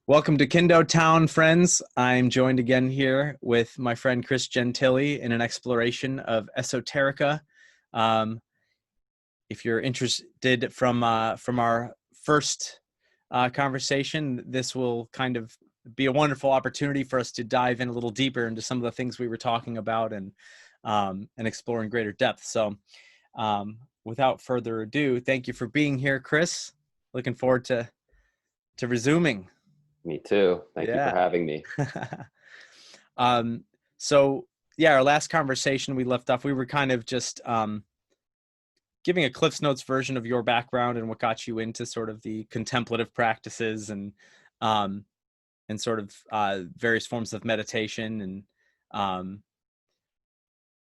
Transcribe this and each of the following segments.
Welcome to Kindo Town, friends. I'm joined again here with my friend Chris Gentile in an exploration of Esoterica. Um, if you're interested from our first conversation, this will kind of be a wonderful opportunity for us to dive in a little deeper into some of the things we were talking about and explore in greater depth. So without further ado, thank you for being here, Chris. Looking forward to resuming. Me too. Thank you for having me. So yeah, our last conversation we left off, we were kind of just giving a Cliff's Notes version of your background and what got you into sort of the contemplative practices and sort of various forms of meditation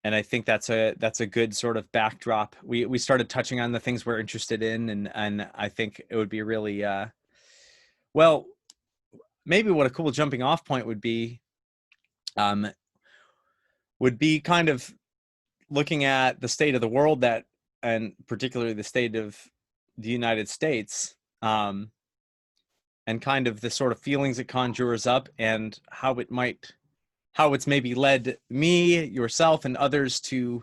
and I think that's a good sort of backdrop. We started touching on the things we're interested in and I think it would be really well, maybe what a cool jumping off point would be kind of looking at the state of the world and particularly the state of the United States, and kind of the sort of feelings it conjures up and how it's maybe led me, yourself, and others to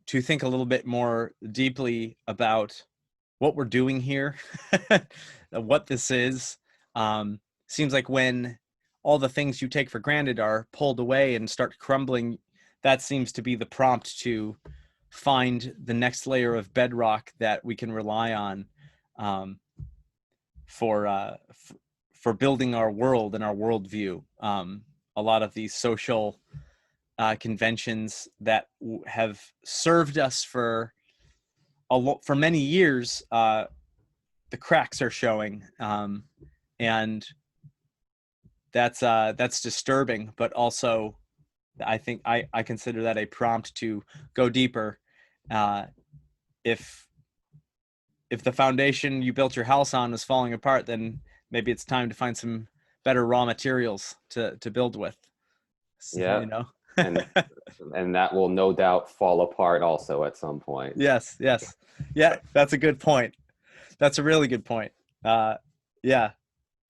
think a little bit more deeply about what we're doing here, what this is. Seems like when all the things you take for granted are pulled away and start crumbling, that seems to be the prompt to find the next layer of bedrock that we can rely on for building our world and our worldview. A lot of these social conventions that have served us for many years, the cracks are showing, and that's disturbing, but also I think I consider that a prompt to go deeper. If the foundation you built your house on is falling apart, then maybe it's time to find some better raw materials to build with. Yeah, you know. and that will no doubt fall apart also at some point. Yes. Yeah, that's a good point. That's a really good point. Yeah,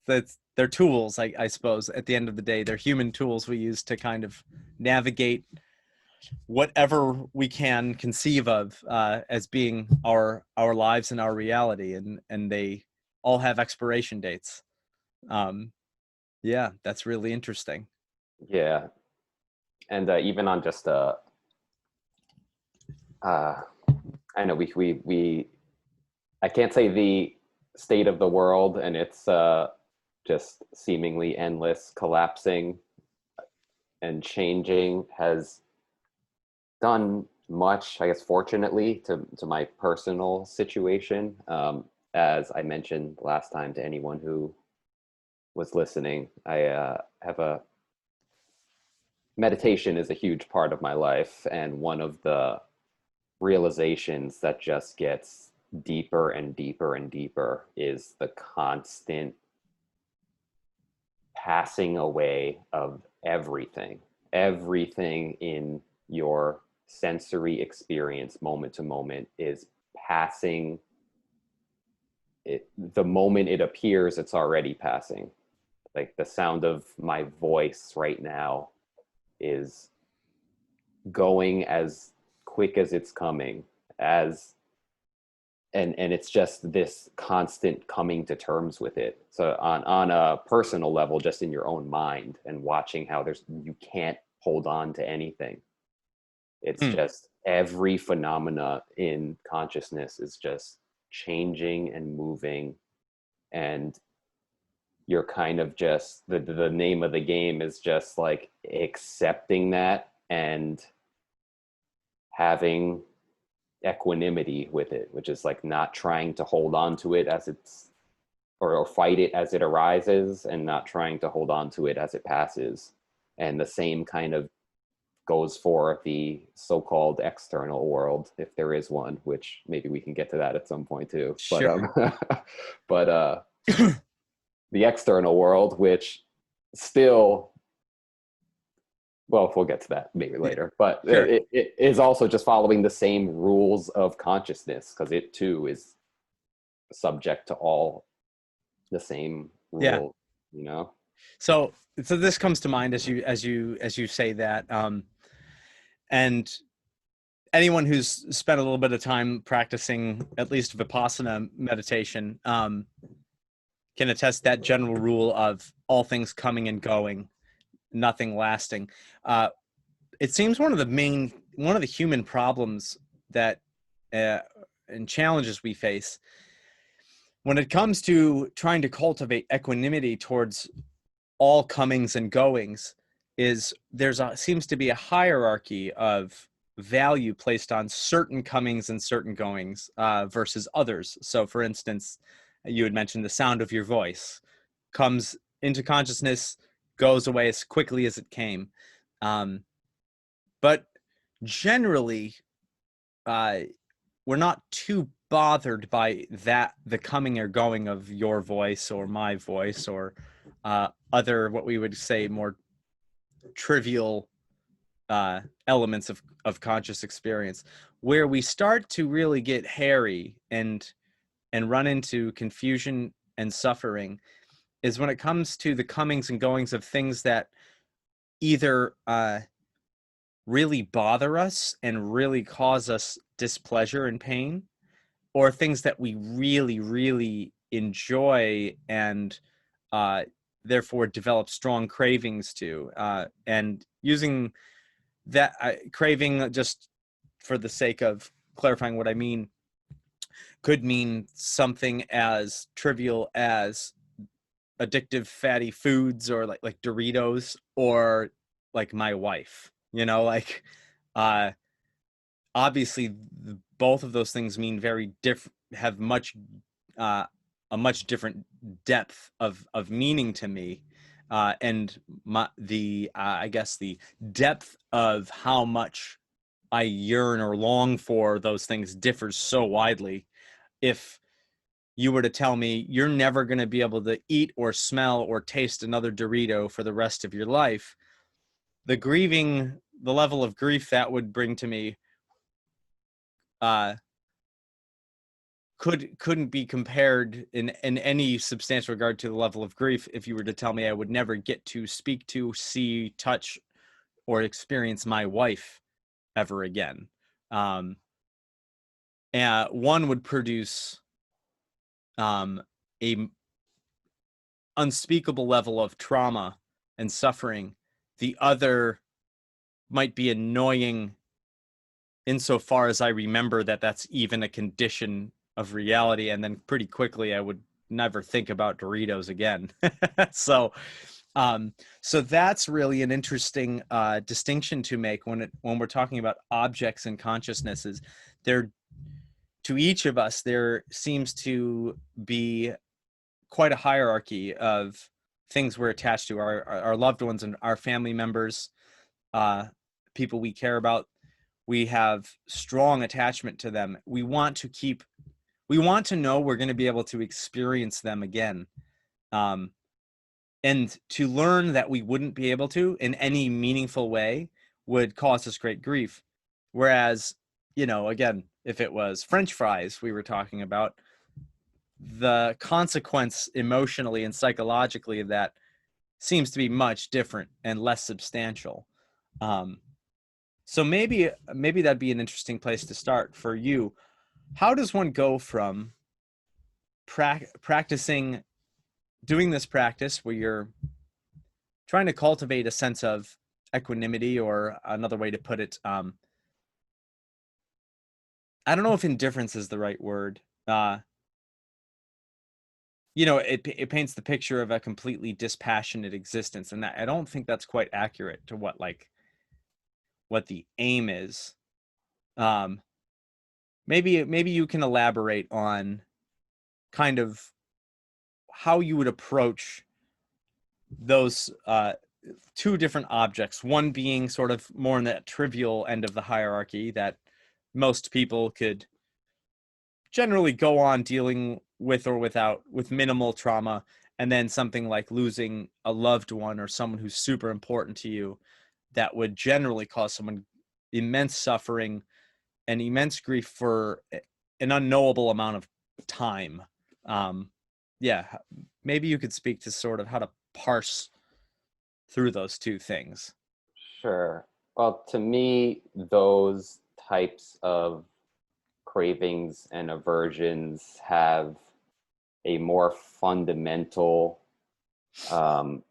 they're tools, I suppose. At the end of the day, they're human tools we use to kind of navigate whatever we can conceive of as being our lives and our reality, and they all have expiration dates. Yeah, that's really interesting. Yeah, and even on just I know we I can't say the state of the world and it's just seemingly endless collapsing and changing has done much, I guess, fortunately, to my personal situation. As I mentioned last time to anyone who was listening, I meditation is a huge part of my life, and one of the realizations that just gets deeper and deeper and deeper is the constant passing away of everything in your sensory experience moment to moment is passing. The moment it appears, it's already passing. Like the sound of my voice right now is going as quick as it's coming, and it's just this constant coming to terms with it. So on a personal level, just in your own mind and watching how you can't hold on to anything. It's just every phenomena in consciousness is just changing and moving, and you're kind of just the name of the game is just like accepting that and having equanimity with it, which is like not trying to hold on to it as it's or fight it as it arises, and not trying to hold on to it as it passes. And the same kind of goes for the so-called external world, if there is one, which maybe we can get to that at some point too. Sure. But the external world, which still, well, we'll get to that maybe later, but sure. it is also just following the same rules of consciousness, because it too is subject to all the same Yeah. rule, you know? So this comes to mind as you say that, and anyone who's spent a little bit of time practicing at least Vipassana meditation can attest that general rule of all things coming and going, nothing lasting. It seems one of the human problems that and challenges we face when it comes to trying to cultivate equanimity towards all comings and goings is seems to be a hierarchy of value placed on certain comings and certain goings versus others. So for instance, you had mentioned the sound of your voice comes into consciousness, goes away as quickly as it came. But generally, we're not too bothered by the coming or going of your voice or my voice or other, what we would say, more trivial elements of conscious experience. Where we start to really get hairy and run into confusion and suffering is when it comes to the comings and goings of things that either really bother us and really cause us displeasure and pain, or things that we really, really enjoy and therefore develop strong cravings to. And using that craving, just for the sake of clarifying what I mean, could mean something as trivial as addictive fatty foods, or like Doritos, or like my wife, like obviously both of those things mean very different, have uh, a much different depth of meaning to me, and I guess the depth of how much I yearn or long for those things differs so widely. If you were to tell me you're never going to be able to eat or smell or taste another Dorito for the rest of your life, the level of grief that would bring to me uh, couldn't be compared in any substantial regard to the level of grief if you were to tell me I would never get to speak to, see, touch, or experience my wife ever again. And one would produce a unspeakable level of trauma and suffering. The other might be annoying insofar as I remember that that's even a condition of reality, and then pretty quickly I would never think about Doritos again. So so that's really an interesting distinction to make when we're talking about objects and consciousnesses. There, to each of us, there seems to be quite a hierarchy of things we're attached to, our loved ones and our family members, people we care about. We have strong attachment to them. We want to know we're going to be able to experience them again. And to learn that we wouldn't be able to in any meaningful way would cause us great grief. Whereas, again, if it was French fries we were talking about, the consequence emotionally and psychologically of that seems to be much different and less substantial. So maybe that'd be an interesting place to start for you. How does one go from practicing, doing this practice where you're trying to cultivate a sense of equanimity, or another way to put it, I don't know if indifference is the right word. It paints the picture of a completely dispassionate existence, and I don't think that's quite accurate to what the aim is. Maybe you can elaborate on kind of how you would approach those two different objects, one being sort of more in that trivial end of the hierarchy that most people could generally go on dealing with or without, with minimal trauma, and then something like losing a loved one or someone who's super important to you that would generally cause someone immense suffering and immense grief for an unknowable amount of time. Yeah, maybe you could speak to sort of how to parse through those two things. Sure. Well, to me, those types of cravings and aversions have a more fundamental, um,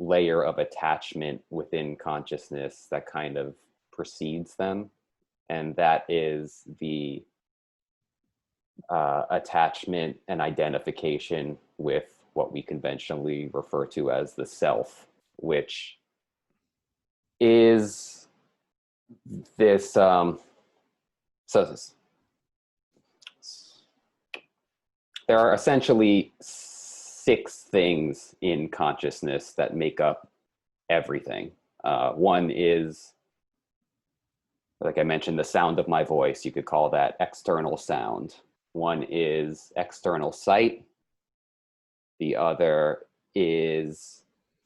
layer of attachment within consciousness that kind of precedes them, and that is the attachment and identification with what we conventionally refer to as the self, which is this so there are essentially 6 things in consciousness that make up everything. One is, like I mentioned, the sound of my voice. You could call that external sound. One is external sight. The other is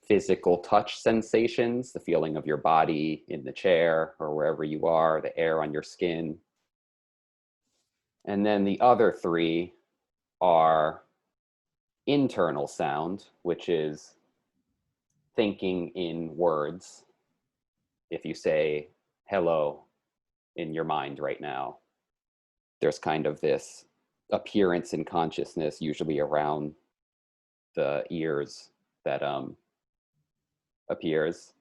physical touch sensations, the feeling of your body in the chair or wherever you are, the air on your skin. And then the other 3 are internal sound, which is thinking in words. If you say hello in your mind right now, there's kind of this appearance in consciousness, usually around the ears, that appears.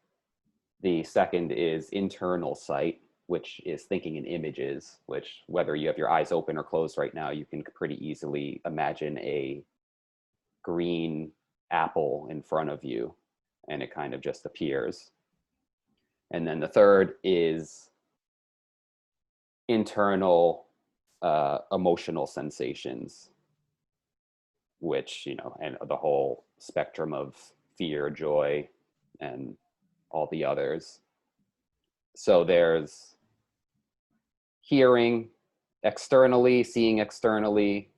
The second is internal sight, which is thinking in images, which, whether you have your eyes open or closed right now, you can pretty easily imagine a green apple in front of you, and it kind of just appears. And then the third is internal emotional sensations, which, and the whole spectrum of fear, joy, and all the others. So there's hearing externally, seeing externally,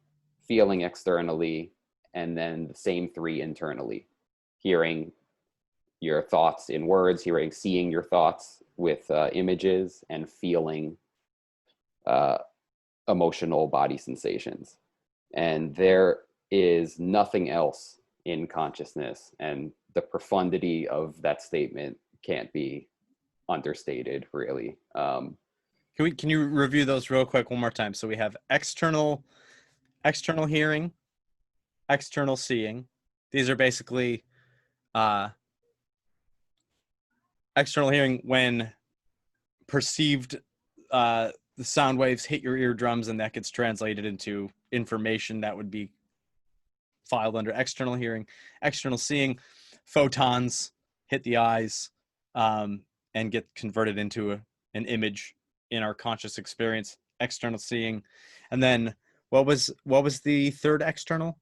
feeling externally, and then the same 3 internally. Hearing your thoughts in words, seeing your thoughts with images, and feeling emotional body sensations. And there is nothing else in consciousness, and the profundity of that statement can't be understated, really. Can you review those real quick one more time? So we have external hearing, external seeing. These are basically external hearing when perceived the sound waves hit your eardrums, and that gets translated into information that would be filed under external hearing. External seeing, photons hit the eyes and get converted into an image in our conscious experience. External seeing. And then what was the third external?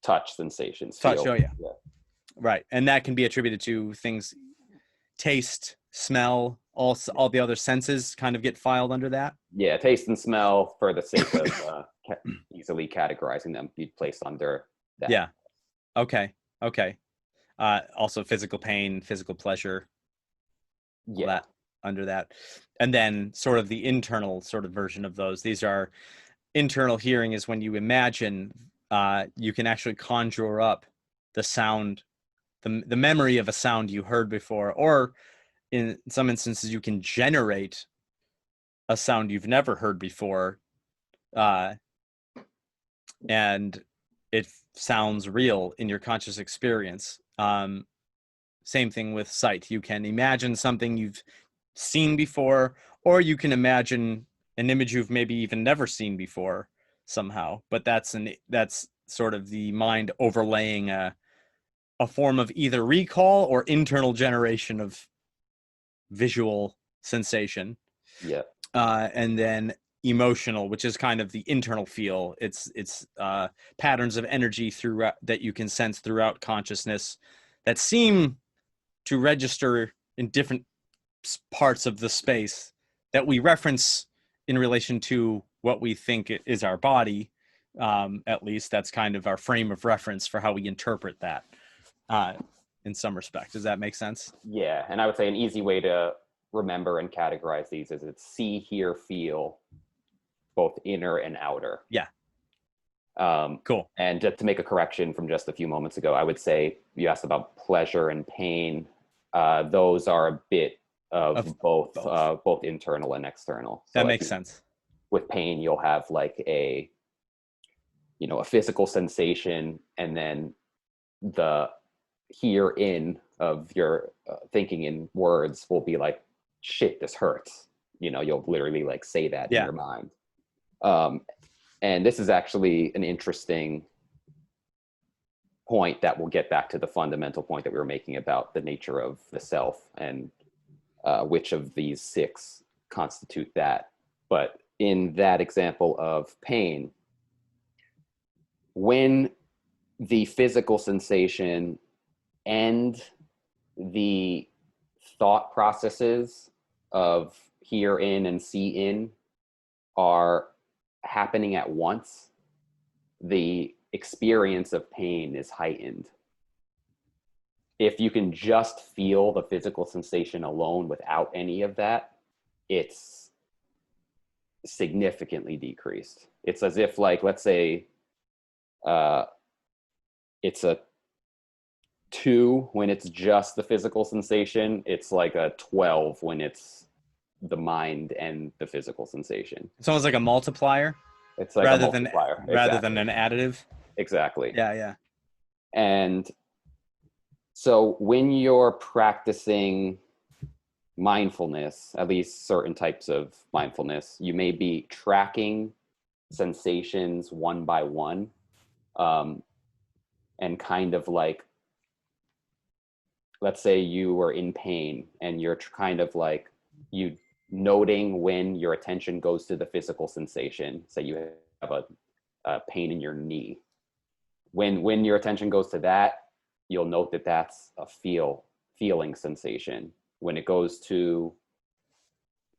Touch sensations. Touch. Feel. Oh yeah. Right. And that can be attributed to things, taste, smell, all the other senses kind of get filed under that. Yeah, taste and smell, for the sake of easily categorizing them, you'd place under that. Yeah. Okay. Also physical pain, physical pleasure. Yeah. That under that. And then sort of the internal sort of version of those. These are internal hearing is when you imagine, you can actually conjure up the sound, the memory of a sound you heard before, or in some instances you can generate a sound you've never heard before, and it sounds real in your conscious experience. Same thing with sight. You can imagine something you've seen before, or you can imagine an image you've maybe even never seen before somehow. But that's sort of the mind overlaying a form of either recall or internal generation of visual sensation. Yeah. And then emotional, which is kind of the internal feel. It's patterns of energy throughout that you can sense throughout consciousness that seem to register in different parts of the space that we reference in relation to what we think is our body. At least that's kind of our frame of reference for how we interpret that in some respect. Does that make sense? Yeah, and I would say an easy way to remember and categorize these is it's see, hear, feel, both inner and outer. Yeah. Cool. And just to make a correction from just a few moments ago, I would say you asked about pleasure and pain. Those are a bit of both internal and external. So that makes sense. With pain, you'll have like a physical sensation, and then the herein of your thinking in words will be like, shit, this hurts. You'll literally like say that in your mind. And this is actually an interesting point that will get back to the fundamental point that we were making about the nature of the self and which of these six constitute that. But in that example of pain, when the physical sensation and the thought processes of hear in and see in are happening at once, the experience of pain is heightened. If you can just feel the physical sensation alone without any of that, it's significantly decreased. It's as if, like, let's say it's a 2 when it's just the physical sensation. It's like a 12 when it's the mind and the physical sensation. It's almost like a multiplier. It's like rather a multiplier. rather than an additive. Exactly. Yeah. And so when you're practicing mindfulness, at least certain types of mindfulness, you may be tracking sensations one by one, and kind of like, let's say you were in pain and you're kind of like, you noting when your attention goes to the physical sensation. Say you have a pain in your knee. When your attention goes to that, you'll note that that's a feeling sensation. When it goes to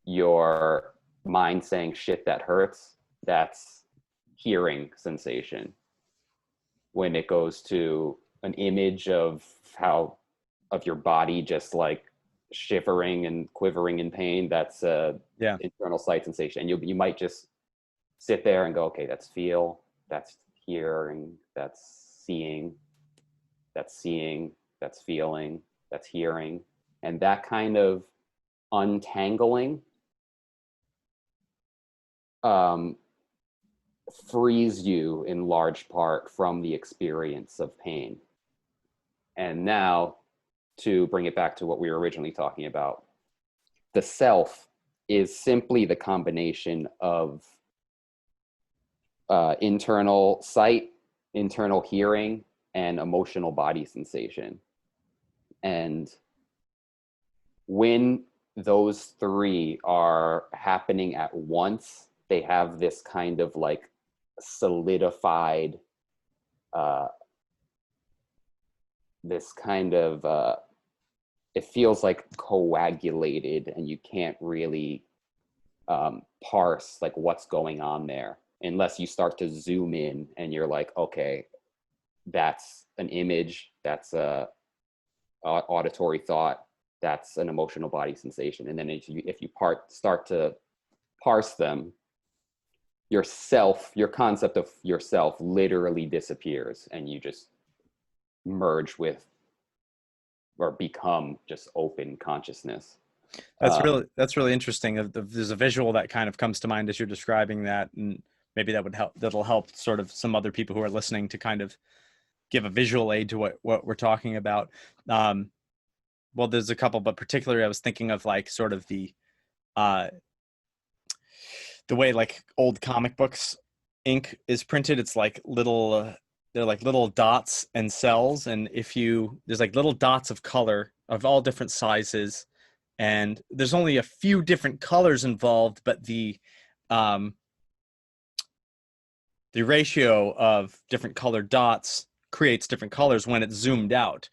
your mind saying shit that hurts, that's hearing sensation. When it goes to an image of your body just like shivering and quivering in pain, that's internal sight sensation. And you might just sit there and go, okay, that's feel, that's hearing, that's seeing, that's feeling, that's hearing. And that kind of untangling frees you in large part from the experience of pain. And now, to bring it back to what we were originally talking about, the self is simply the combination of internal sight, internal hearing, and emotional body sensation. And when those three are happening at once, they have this kind of like solidified, this kind of, it feels like coagulated, and you can't really parse like what's going on there unless you start to zoom in and you're like, okay, that's an image, that's a auditory thought, that's an emotional body sensation. And then if you start to parse them, your concept of yourself literally disappears, and you just merge with or become just open consciousness. That's really interesting. There's a visual that kind of comes to mind as you're describing that, and maybe that'll help sort of some other people who are listening to kind of give a visual aid to what we're talking about. Well, there's a couple, but particularly I was thinking of like sort of the way like old comic books ink is printed. It's like they're like little dots and cells, and there's like little dots of color of all different sizes, and there's only a few different colors involved, but the ratio of different colored dots creates different colors when it's zoomed out.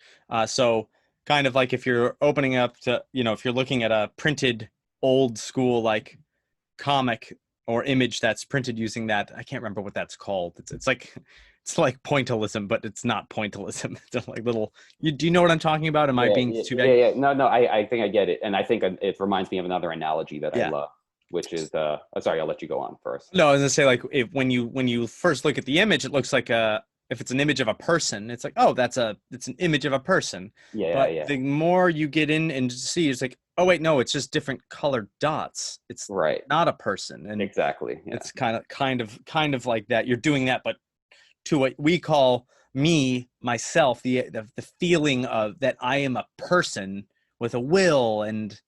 So kind of like if you're opening up to, if you're looking at a printed old school like comic or image that's printed using that, I can't remember what that's called. It's like pointillism, but it's not pointillism. It's like little. Do you know what I'm talking about? Am I being too big? Yeah. No. I think I get it, and I think it reminds me of another analogy that I love. which is sorry, I'll let you go on first. No, I was gonna say, like, if when you first look at the image, it looks like if it's an image of a person, it's like, oh, it's an image of a person. Yeah, But yeah. the more you get in and see, it's like, oh wait, no, it's just different colored dots. It's Right. not a person, and Exactly. Yeah. it's kind of like that. You're doing that, but to what we call myself, the feeling of that I am a person with a will and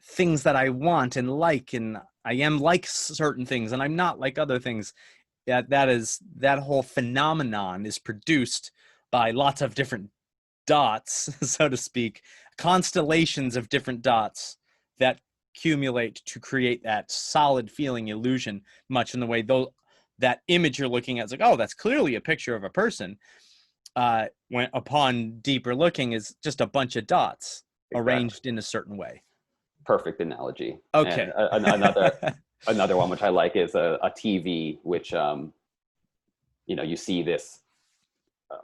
things that I want and like, and I am like certain things and I'm not like other things. That whole phenomenon is produced by lots of different dots, so to speak, constellations of different dots that accumulate to create that solid feeling illusion, much in the way that image you're looking at is like, oh, that's clearly a picture of a person. When upon deeper looking is just a bunch of dots arranged in a certain way. Perfect analogy. Okay. And another one which I like is a TV, which you see this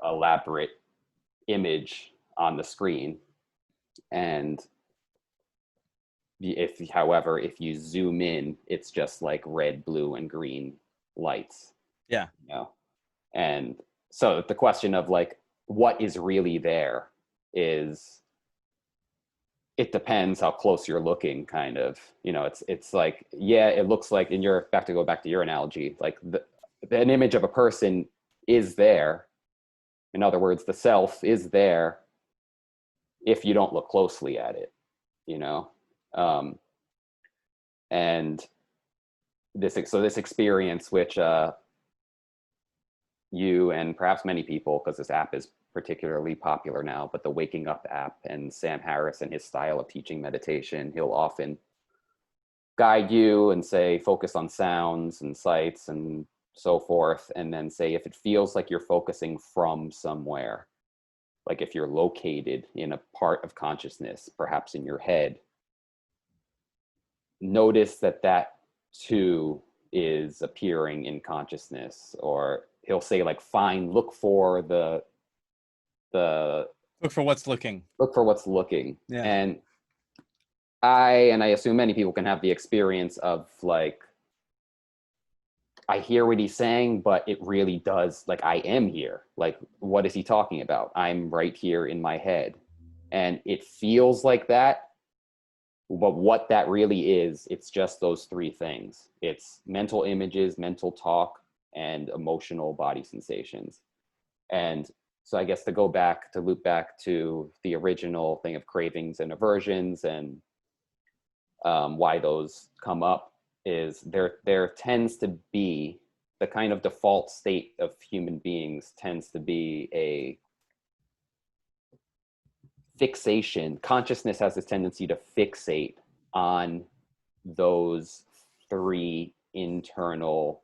elaborate image on the screen, and if you zoom in, it's just like red, blue, and green lights. Yeah. And so the question of like what is really there is, it depends how close you're looking, kind of. It's like, yeah, it looks like, and you're back to your analogy, like an image of a person is there. In other words, the self is there if you don't look closely at it, and this experience, which you and perhaps many people, because this app is particularly popular now, but the Waking Up app, and Sam Harris and his style of teaching meditation, he'll often guide you and say, focus on sounds and sights and so forth. And then say, if it feels like you're focusing from somewhere, like if you're located in a part of consciousness, perhaps in your head, notice that too is appearing in consciousness. Or he'll say, like, look for look for what's looking. Yeah. And I assume many people can have the experience of, like, I hear what he's saying, but it really does, like, I am here. Like, what is he talking about? I'm right here in my head. And it feels like that. But what that really is, it's just those three things. It's mental images, mental talk, and emotional body sensations. And so I guess to loop back to the original thing of cravings and aversions, and why those come up, is there tends to be the kind of default state of human beings tends to be a fixation. Consciousness has this tendency to fixate on those three internal,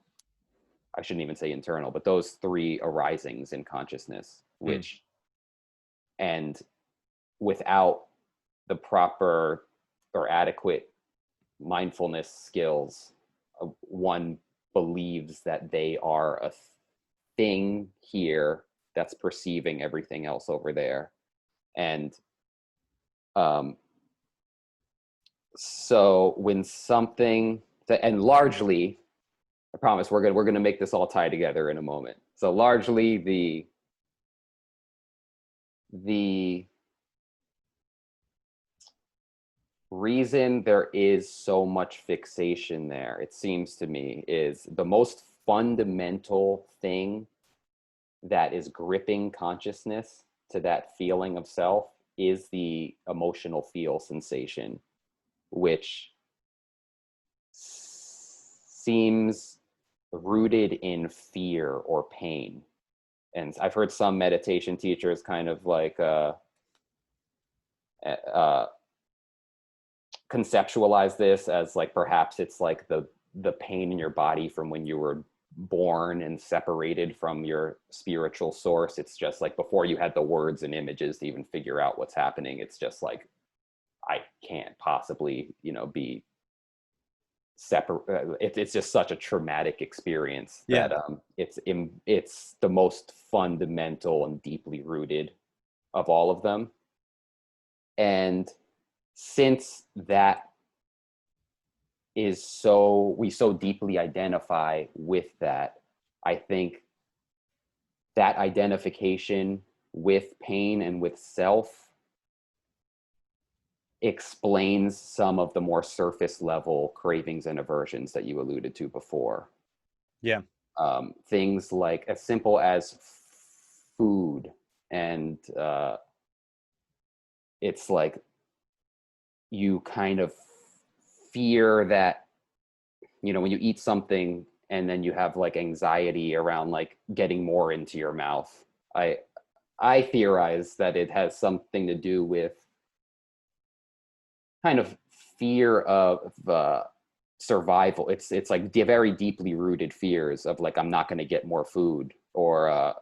I shouldn't even say internal, but those three arisings in consciousness, which, and without the proper or adequate mindfulness skills, one believes that they are a thing here that's perceiving everything else over there. And so when something and largely, I promise we're gonna make this all tie together in a moment. So largely the reason there is so much fixation there, it seems to me, is the most fundamental thing that is gripping consciousness to that feeling of self is the emotional feel sensation, which seems rooted in fear or pain. And I've heard some meditation teachers kind of like conceptualize this as, like, perhaps it's like the pain in your body from when you were born and separated from your spiritual source. It's just like before you had the words and images to even figure out what's happening. It's just like, I can't possibly, be separate. It's just such a traumatic experience that it's the most fundamental and deeply rooted of all of them. And since that we so deeply identify with that. I think that identification with pain and with self explains some of the more surface level cravings and aversions that you alluded to before. Yeah. Things like as simple as food, and it's like you kind of fear that, you know, when you eat something and then you have like anxiety around like getting more into your mouth. I theorize that it has something to do with kind of fear of survival. It's like very deeply rooted fears of like, I'm not going to get more food, or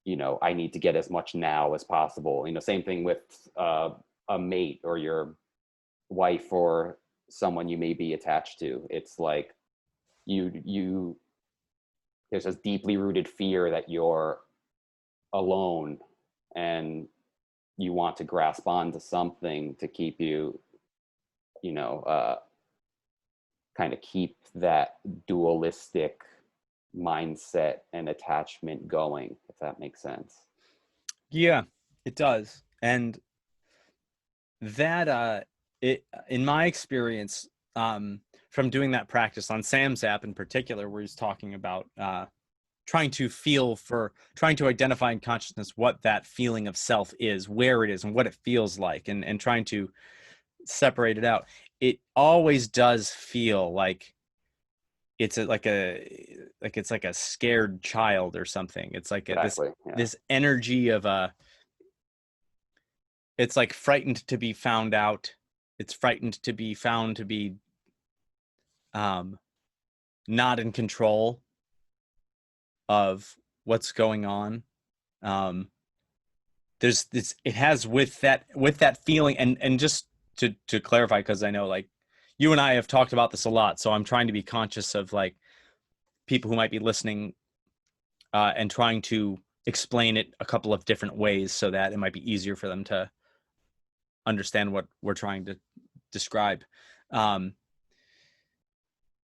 you know, I need to get as much now as possible. You know, same thing with a mate or your wife or someone you may be attached to. It's like you there's this deeply rooted fear that you're alone, and you want to grasp onto something to keep you, you know, kind of keep that dualistic mindset and attachment going, if that makes sense. Yeah, it does. And that it, in my experience, from doing that practice on Sam's app in particular, where he's talking about trying to identify in consciousness what that feeling of self is, where it is, and what it feels like, and trying to separate it out. It always does feel like it's like a scared child or something. It's like Exactly. Yeah. this energy of it's like frightened to be found out. It's frightened to be found to be not in control of what's going on. There's this, it has with that feeling, and just to clarify, because I know like you and I have talked about this a lot, so I'm trying to be conscious of like people who might be listening, and trying to explain it a couple of different ways so that it might be easier for them to understand what we're trying to describe.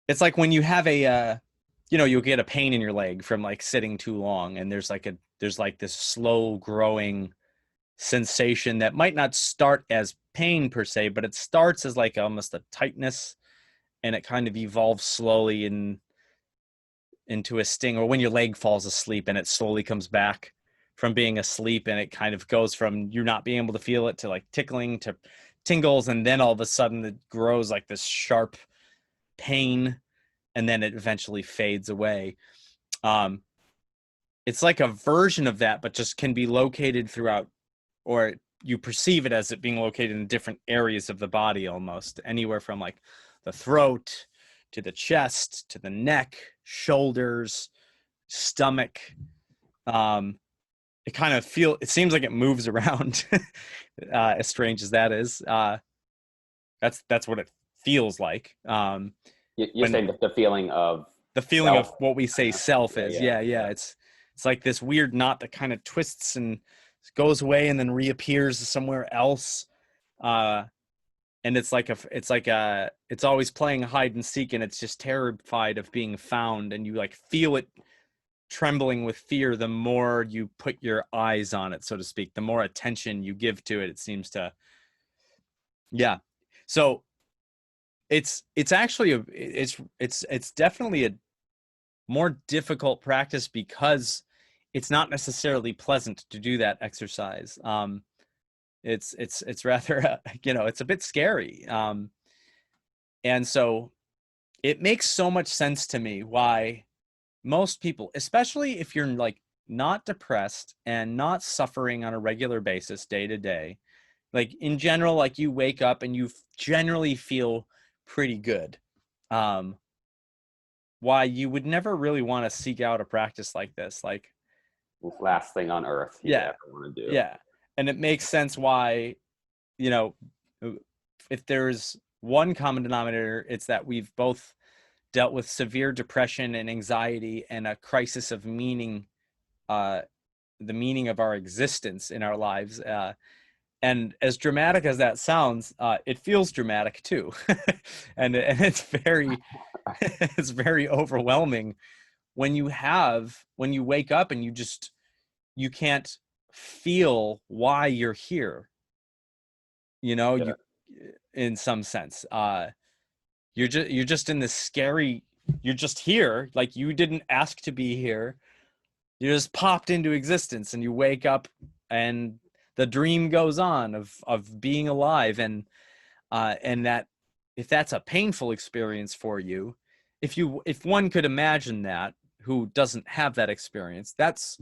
It's like when you have you'll get a pain in your leg from like sitting too long, and there's like this slow growing sensation that might not start as pain per se, but it starts as like almost a tightness, and it kind of evolves slowly into a sting. Or when your leg falls asleep and it slowly comes back from being asleep, and it kind of goes from you not being able to feel it to like tickling to tingles, and then all of a sudden it grows like this sharp pain, and then it eventually fades away. It's like a version of that, but just can be located throughout, or you perceive it as it being located in different areas of the body, almost anywhere from like the throat to the chest to the neck, shoulders, stomach. It seems like it moves around, as strange as that is. That's what it feels like. You're saying the feeling of the feeling self. of what we say self is. Yeah. It's like this weird knot that kind of twists and goes away and then reappears somewhere else. And it's always playing hide and seek, and it's just terrified of being found, and you like feel it trembling with fear the more you put your eyes on it, so to speak. The more attention you give to it, it seems to. Yeah. So it's actually it's definitely a more difficult practice, because it's not necessarily pleasant to do that exercise. It's rather it's a bit scary, and so it makes so much sense to me why most people, especially if you're like not depressed and not suffering on a regular basis day to day, like in general, like you wake up and you generally feel pretty good, why you would never really want to seek out a practice like this. Like, Last thing on earth you would ever want to do. Yeah. And it makes sense why, if there's one common denominator, it's that we've both dealt with severe depression and anxiety and a crisis of meaning, the meaning of our existence in our lives. and as dramatic as that sounds, it feels dramatic too. And it's very it's very overwhelming when you wake up and you can't feel why you're here. Yeah. You, in some sense, you're just in this scary, you're just here, like you didn't ask to be here. You just popped into existence and you wake up and the dream goes on of being alive. And that, if that's a painful experience for you, if one could imagine that, who doesn't have that experience, that's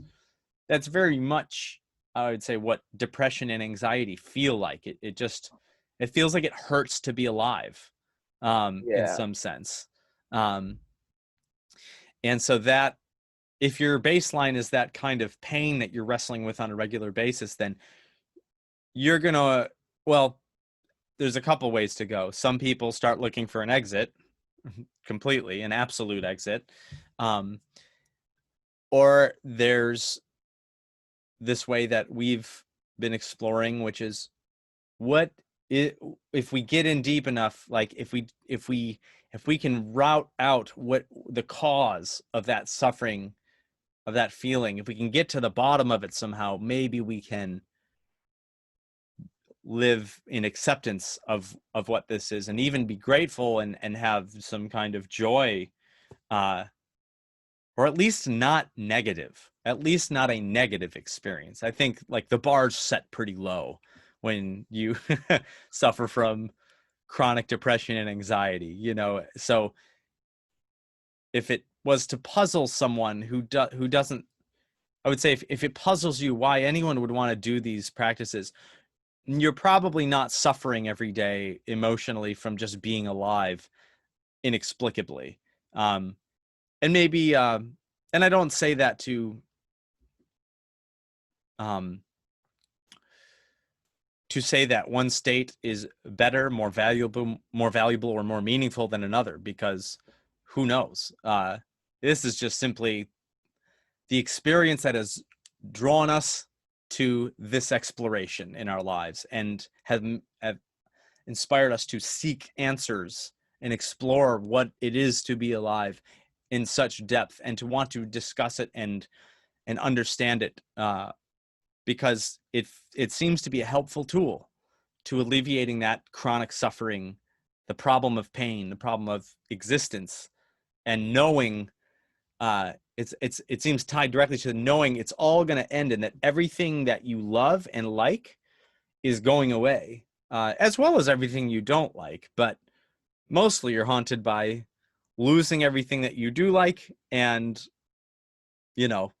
very much, I would say, what depression and anxiety feel like. It feels like it hurts to be alive, in Yeah. some sense. um and so that, if your baseline is that kind of pain that you're wrestling with on a regular basis, then you're gonna, well, there's a couple ways to go. Some people start looking for an exit, completely an absolute exit, um, or there's this way that we've been exploring, which is, what if we get in deep enough, like if we can route out what the cause of that suffering, of that feeling, if we can get to the bottom of it somehow, maybe we can live in acceptance of what this is, and even be grateful and have some kind of joy, uh or at least not negative, at least not a negative experience. I think like the bar's set pretty low when you suffer from chronic depression and anxiety, so if it was to puzzle someone who doesn't, I would say, if it puzzles you why anyone would want to do these practices, you're probably not suffering every day emotionally from just being alive inexplicably. And maybe, and I don't say that um, to say that one state is better, more valuable, or more meaningful than another, because who knows? This is just simply the experience that has drawn us to this exploration in our lives, and have inspired us to seek answers and explore what it is to be alive in such depth, and to want to discuss it and understand it, because it seems to be a helpful tool to alleviating that chronic suffering, the problem of pain, the problem of existence, and knowing, it seems tied directly to knowing it's all going to end, and that everything that you love and like is going away, as well as everything you don't like. But mostly you're haunted by losing everything that you do like, and you know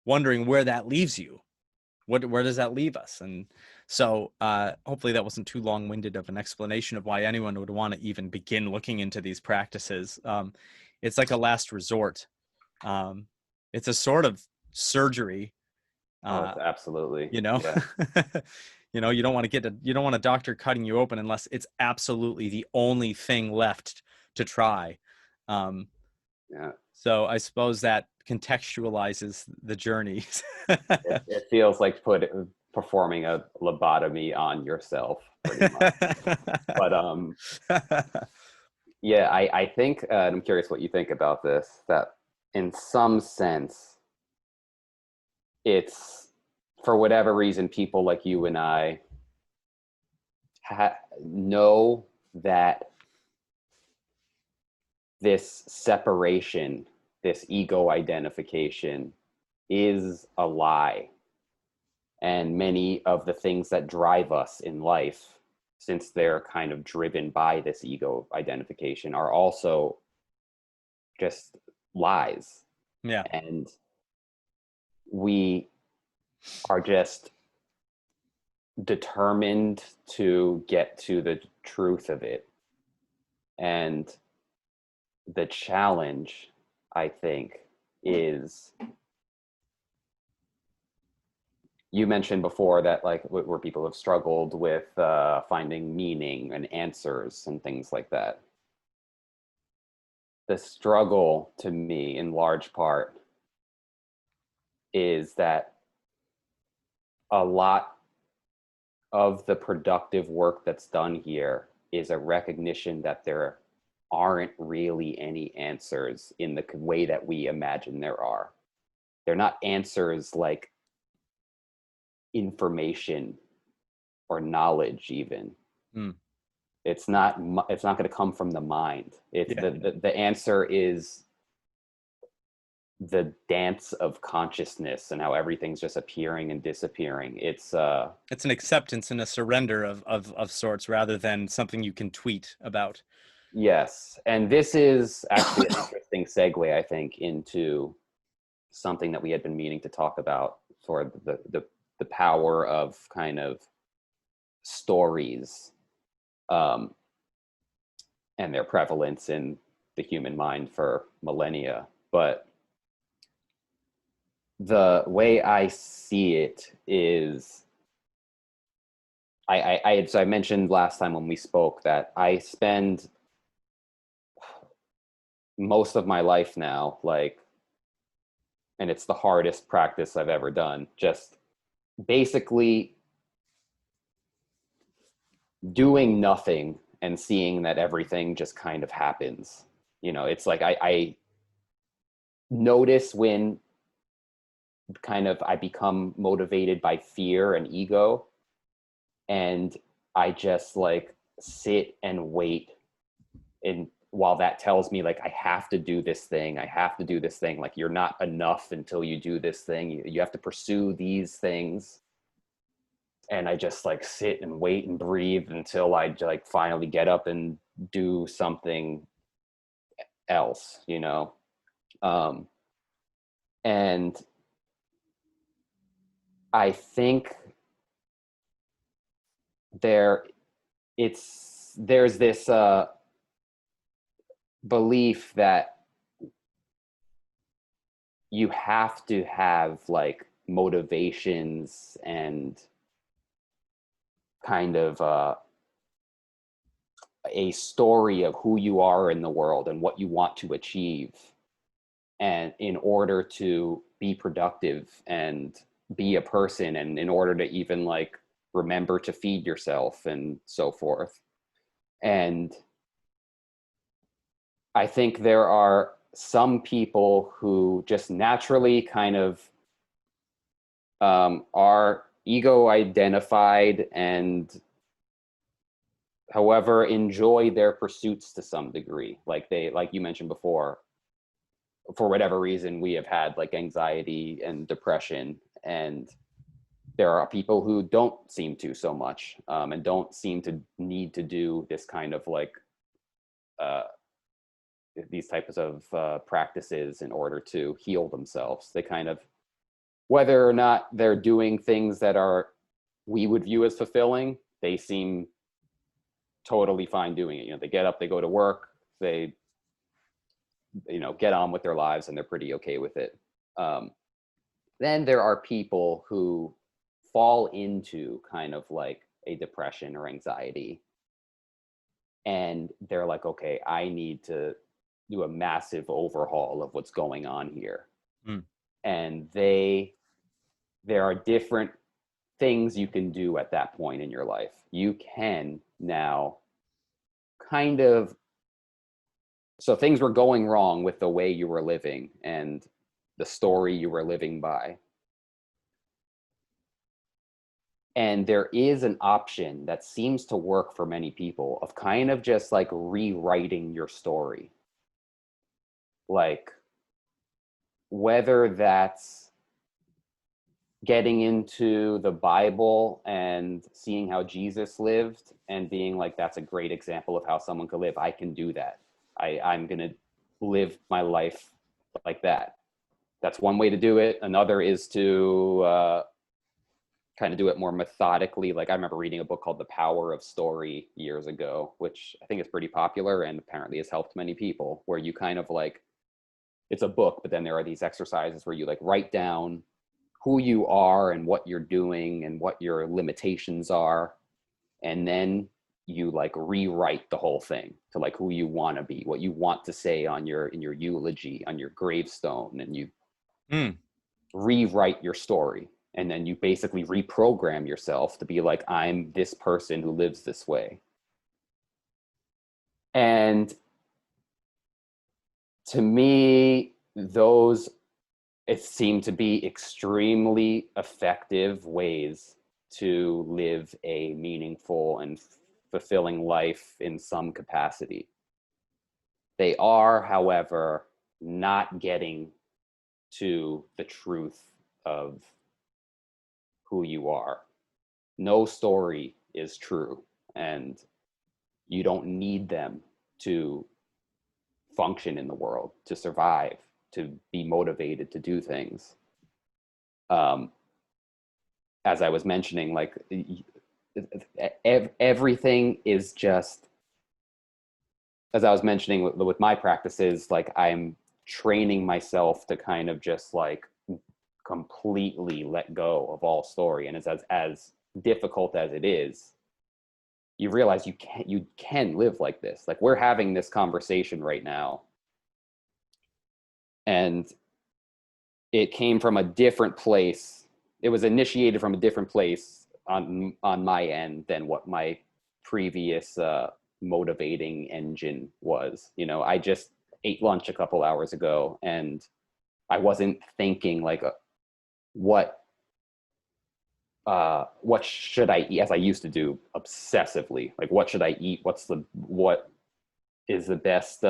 wondering where that leaves you. Where does that leave us? And so, hopefully that wasn't too long-winded of an explanation of why anyone would want to even begin looking into these practices. It's like a last resort. Um, it's a sort of surgery. Oh, uh, it's absolutely. you know Yeah. you don't want to you don't want a doctor cutting you open unless it's absolutely the only thing left to try. um, Yeah. so I suppose that contextualizes the journey. It feels like performing a lobotomy on yourself, pretty much. But yeah, I think, I'm curious what you think about this, that in some sense, it's, for whatever reason, people like you and I know that this separation, this ego identification, is a lie. And many of the things that drive us in life, since they're kind of driven by this ego identification, are also just lies. Yeah. And we are just determined to get to the truth of it. And the challenge, I think, is, you mentioned before that, like, where people have struggled with finding meaning and answers and things like that. The struggle, to me, in large part, is that a lot of the productive work that's done here is a recognition that there aren't really any answers in the way that we imagine there are. They're not answers like information or knowledge even. Mm. It's not going to come from the mind. It's Yeah. the answer is the dance of consciousness and how everything's just appearing and disappearing. It's an acceptance and a surrender of sorts rather than something you can tweet about. yes. And this is actually an interesting segue, I think, into something that we had been meaning to talk about, sort of the power of kind of stories and their prevalence in the human mind for millennia. But the way I see it is, I mentioned last time when we spoke that I spend most of my life now, like, and it's the hardest practice I've ever done, just basically doing nothing and seeing that everything just kind of happens. You know, it's like I notice when kind of I become motivated by fear and ego, and I just like sit and wait, and while that tells me like I have to do this thing, like you're not enough until you do this thing, you have to pursue these things. And I just like sit and wait and breathe until I like finally get up and do something else, you know. And I think there's this belief that you have to have like motivations and kind of a story of who you are in the world and what you want to achieve, and in order to be productive and be a person, and in order to even like remember to feed yourself and so forth. And I think there are some people who just naturally kind of are ego identified and however enjoy their pursuits to some degree. Like they, like you mentioned before, for whatever reason, we have had like anxiety and depression, and there are people who don't seem to so much, and don't seem to need to do this kind of like these types of practices in order to heal themselves. They kind of, whether or not they're doing things that are we would view as fulfilling, they seem totally fine doing it. You know, they get up, they go to work, they, you know, get on with their lives, and they're pretty okay with it. Then there are people who fall into kind of like a depression or anxiety, and they're like, okay, I need to do a massive overhaul of what's going on here. Mm. And there are different things you can do at that point in your life. You can now kind of, so things were going wrong with the way you were living and the story you were living by. And there is an option that seems to work for many people of kind of just like rewriting your story. Like, whether that's getting into the Bible and seeing how Jesus lived and being like, that's a great example of how someone could live. I can do that. I'm going to live my life like that. That's one way to do it. Another is to kind of do it more methodically. Like I remember reading a book called The Power of Story years ago, which I think is pretty popular and apparently has helped many people, where you kind of like, it's a book, but then there are these exercises where you like write down who you are and what you're doing and what your limitations are. And then you like rewrite the whole thing to like who you want to be, what you want to say on in your eulogy, on your gravestone, and you rewrite your story. And then you basically reprogram yourself to be like, I'm this person who lives this way. And to me, those, it seemed to be extremely effective ways to live a meaningful and fulfilling life in some capacity. They are, however, not getting to the truth of who you are. No story is true, and you don't need them to function in the world, to survive, to be motivated to do things. As I was mentioning, like everything is just, as I was mentioning with my practices, like I'm training myself to kind of just like completely let go of all story. And as difficult as it is, you realize you can live like this. Like we're having this conversation right now, and it came from a different place. It was initiated from a different place on my end than what my previous motivating engine was. You know, I just ate lunch a couple hours ago, and I wasn't thinking like what should I eat, as I used to do obsessively. Like, what should I eat? What is the best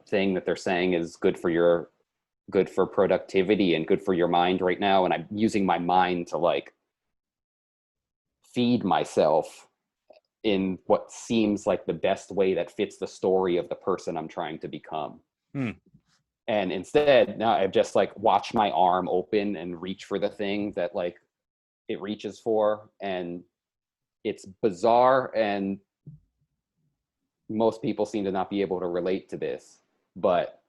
thing that they're saying is good for productivity and good for your mind right now? And I'm using my mind to like feed myself in what seems like the best way that fits the story of the person I'm trying to become. And instead, now I've just like watched my arm open and reach for the thing that like it reaches for. And it's bizarre, and most people seem to not be able to relate to this. But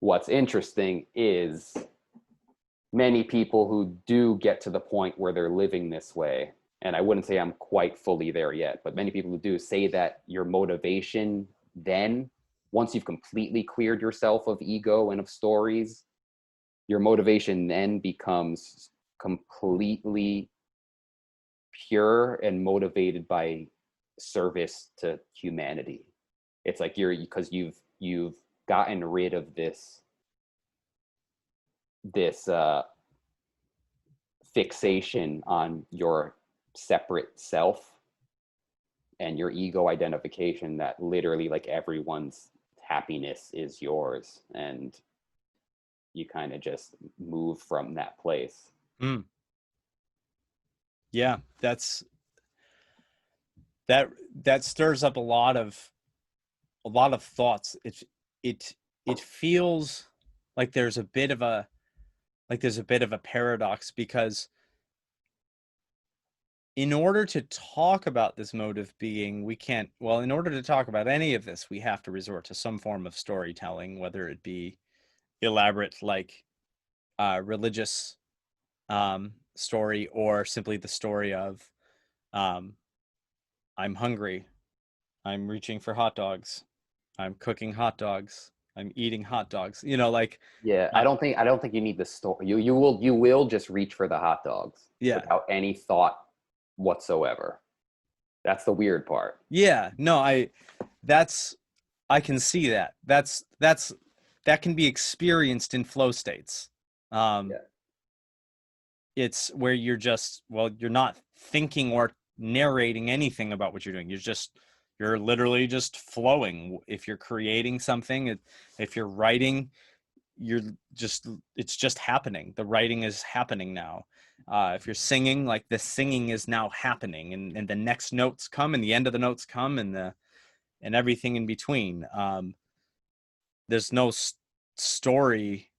what's interesting is many people who do get to the point where they're living this way, and I wouldn't say I'm quite fully there yet, but many people who do say that your motivation then, once you've completely cleared yourself of ego and of stories, your motivation then becomes completely pure and motivated by service to humanity. It's like because you've gotten rid of this fixation on your separate self and your ego identification that literally like everyone's happiness is yours, and you kind of just move from that place. Yeah, that stirs up a lot of thoughts. It feels like there's a bit of a paradox, because in order to talk about this mode of being, we can't, well, in order to talk about any of this, we have to resort to some form of storytelling, whether it be elaborate, like religious story, or simply the story of I'm hungry, I'm reaching for hot dogs, I'm cooking hot dogs, I'm eating hot dogs. You know, like Yeah, I don't think you need the story. You will just reach for the hot dogs yeah, without any thought whatsoever. That's the weird part. yeah. No, I can see that. That can be experienced in flow states. Um, Yeah. it's where you're just, well, you're not thinking or narrating anything about what you're doing. You're literally just flowing. If you're creating something, if you're writing, it's just happening. The writing is happening now. If you're singing, like the singing is now happening, and the next notes come, and the end of the notes come, and everything in between. There's no story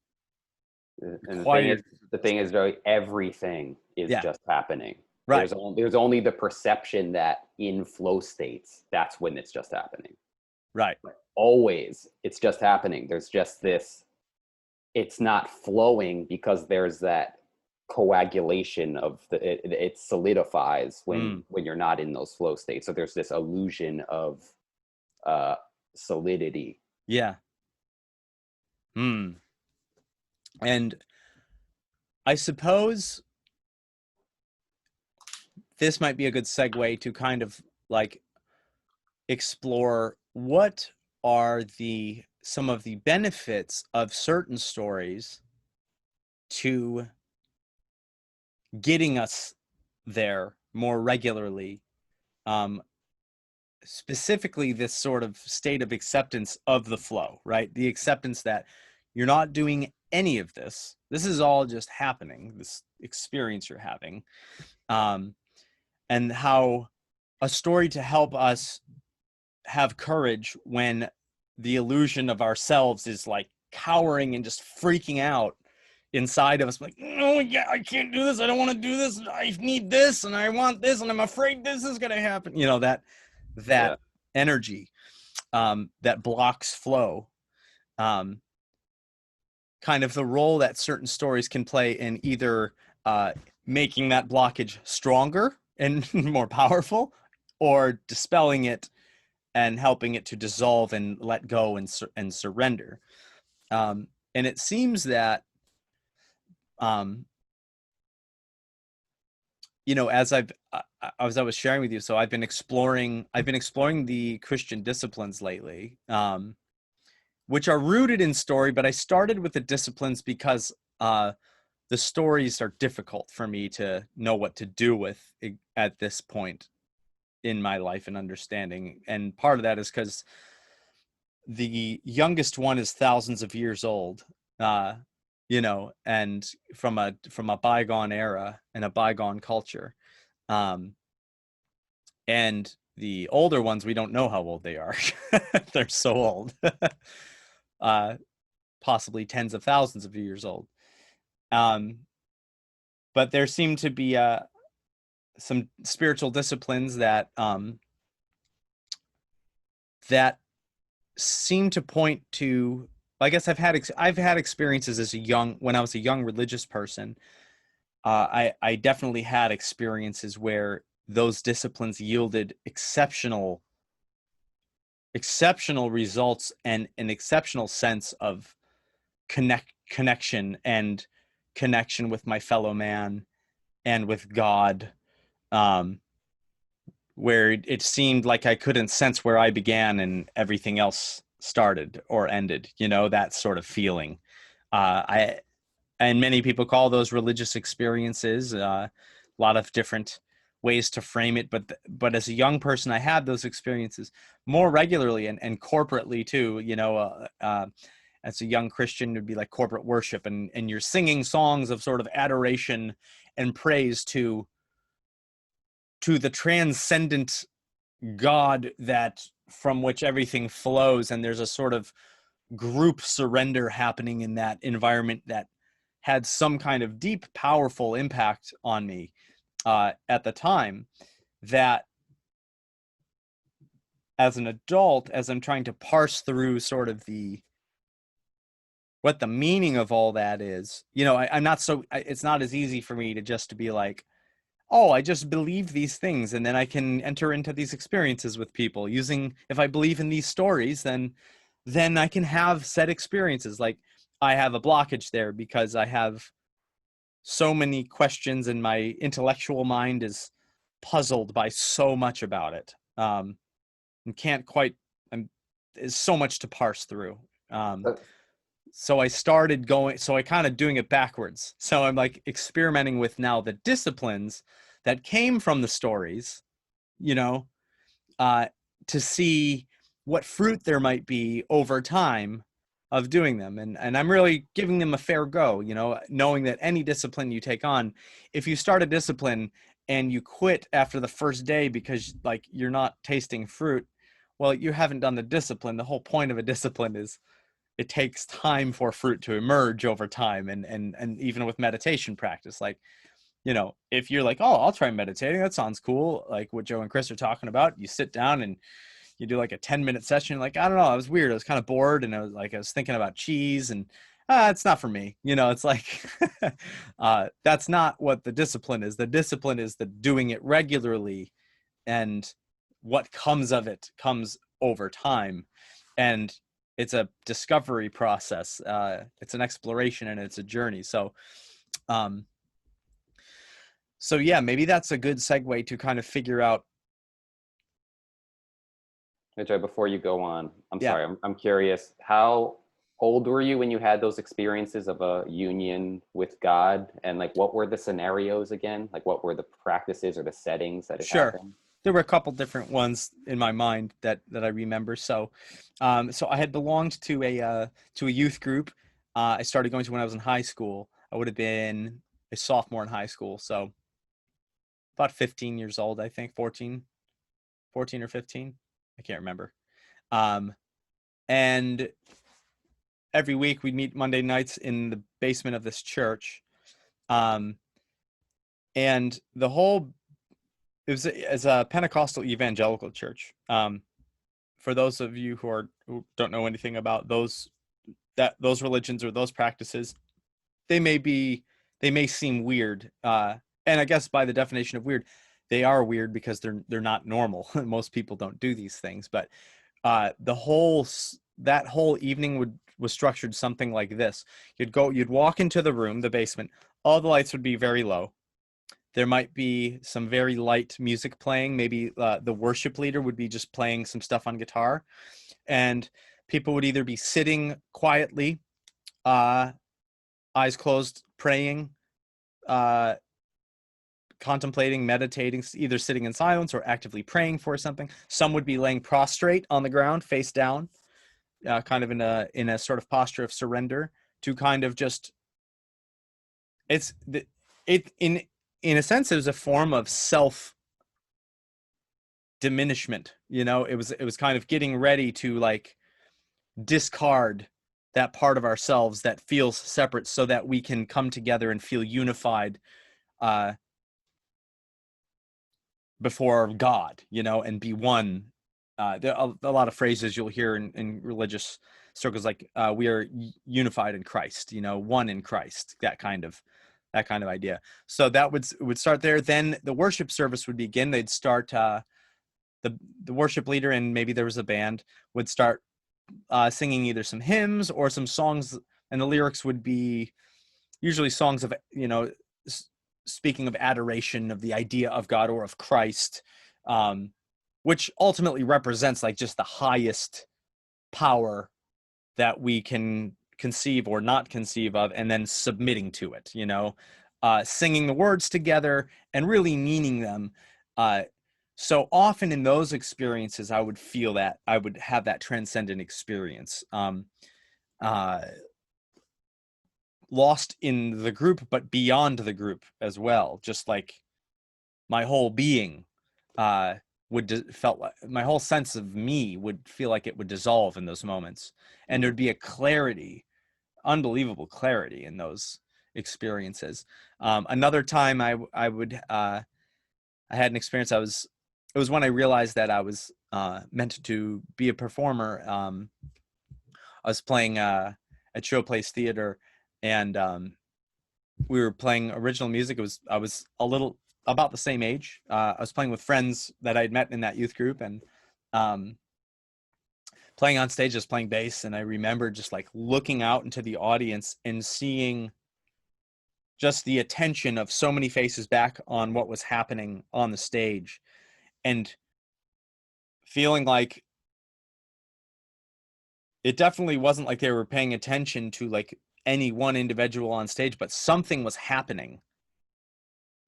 And the thing is, required. really, everything is Yeah, just happening. right, There's only the perception that in flow states, that's when it's just happening. right. Always, it's just happening. There's just this. It's not flowing because there's that coagulation of it solidifies when you're not in those flow states. So there's this illusion of solidity. Yeah. And I suppose this might be a good segue to kind of like explore what are some of the benefits of certain stories to getting us there more regularly, specifically this sort of state of acceptance of the flow, right? The acceptance that you're not doing any of this. This is all just happening, this experience you're having. And how a story to help us have courage when the illusion of ourselves is like cowering and just freaking out inside of us, like, no, yeah, I can't do this, I don't want to do this, I need this, and I want this, and I'm afraid this is going to happen, you know, that Yeah. energy that blocks flow, kind of the role that certain stories can play in either making that blockage stronger and more powerful, or dispelling it and helping it to dissolve and let go and surrender. And it seems that, you know, as I was sharing with you, so I've been exploring the Christian disciplines lately, which are rooted in story, but I started with the disciplines because the stories are difficult for me to know what to do with at this point in my life and understanding. And part of that is because the youngest one is thousands of years old, you know, and from a bygone era and a bygone culture. And the older ones, we don't know how old they are. They're so old, possibly tens of thousands of years old. But there seem to be some spiritual disciplines that that seem to point to, I guess I've had experiences when I was a young religious person. I definitely had experiences where those disciplines yielded exceptional results and an exceptional sense of connection and connection with my fellow man and with God, where it seemed like I couldn't sense where I began and everything else started or ended, you know, that sort of feeling. And many people call those religious experiences, a lot of different ways to frame it. But as a young person, I had those experiences more regularly and corporately too, you know. As a young Christian, it would be like corporate worship, and you're singing songs of sort of adoration and praise to the transcendent God that from which everything flows. And there's a sort of group surrender happening in that environment that had some kind of deep, powerful impact on me at the time, that as an adult, as I'm trying to parse through sort of what the meaning of all that is, you know, it's not as easy for me to just to be like, oh, I just believe these things and then I can enter into these experiences with people if I believe in these stories, then I can have said experiences. Like, I have a blockage there because I have so many questions and my intellectual mind is puzzled by so much about it. And can't quite, there's so much to parse through. So I kind of doing it backwards. So I'm like experimenting with now the disciplines that came from the stories, you know, to see what fruit there might be over time of doing them. And I'm really giving them a fair go, you know, knowing that any discipline you take on, if you start a discipline and you quit after the first day because like you're not tasting fruit, well, you haven't done the discipline. The whole point of a discipline is it takes time for fruit to emerge over time. And even with meditation practice, like, you know, if you're like, oh, I'll try meditating, that sounds cool, like what Joe and Chris are talking about, you sit down and you do like a 10-minute session, like, I don't know, I was weird, I was kind of bored, and I was thinking about cheese, and it's not for me, you know. It's like that's not what the discipline is. The discipline is the doing it regularly, and what comes of it comes over time. And it's a discovery process, it's an exploration, and it's a journey. So So yeah, maybe that's a good segue to kind of figure out. Joe, before you go on, I'm Yeah, sorry, I'm curious. How old were you when you had those experiences of a union with God? And like, what were the scenarios again? Like, what were the practices or the settings that it sure. happened? There were a couple different ones in my mind that I remember. So, so I had belonged to a youth group. I started going to when I was in high school. I would have been a sophomore in high school, so about 15 years old, I think, 14 or 15. I can't remember. Um, and every week we'd meet Monday nights in the basement of this church. Um, and the whole it was as a Pentecostal evangelical church. For those of you who don't know anything about those religions or those practices, they may seem weird. And I guess by the definition of weird, they are weird because they're not normal. Most people don't do these things. But that whole evening was structured something like this. You'd walk into the room, the basement. All the lights would be very low. There might be some very light music playing. Maybe the worship leader would be just playing some stuff on guitar, and people would either be sitting quietly, uh, eyes closed, praying, uh, contemplating, meditating, either sitting in silence or actively praying for something. Some would be laying prostrate on the ground, face down, kind of in a sort of posture of surrender to kind of just it's it in a sense it was a form of self diminishment. It was kind of getting ready to like discard that part of ourselves that feels separate so that we can come together and feel unified uh before God, and be one. There are a lot of phrases you'll hear in religious circles, like we are unified in Christ, one in Christ, that kind of idea. So that would start there. Then the worship service would begin. They'd start the worship leader, and maybe there was a band, would start singing either some hymns or some songs, and the lyrics would be usually songs of speaking of adoration of the idea of God or of Christ, um, which ultimately represents like just the highest power that we can conceive or not conceive of, and then submitting to it, singing the words together and really meaning them. So often in those experiences, I would feel that I would have that transcendent experience, uh, lost in the group, but beyond the group as well. Just like my whole being uh, felt like my whole sense of me would feel like it would dissolve in those moments, and Mhm. there'd be a clarity, unbelievable clarity in those experiences. Another time I had an experience. It was when I realized that I was meant to be a performer. I was playing at Showplace Theater, and we were playing original music. I was a little about the same age. I was playing with friends that I'd met in that youth group, and um, playing on stage, just playing bass. And I remember just like looking out into the audience and seeing just the attention of so many faces back on what was happening on the stage, and feeling like it definitely wasn't like they were paying attention to like any one individual on stage, but something was happening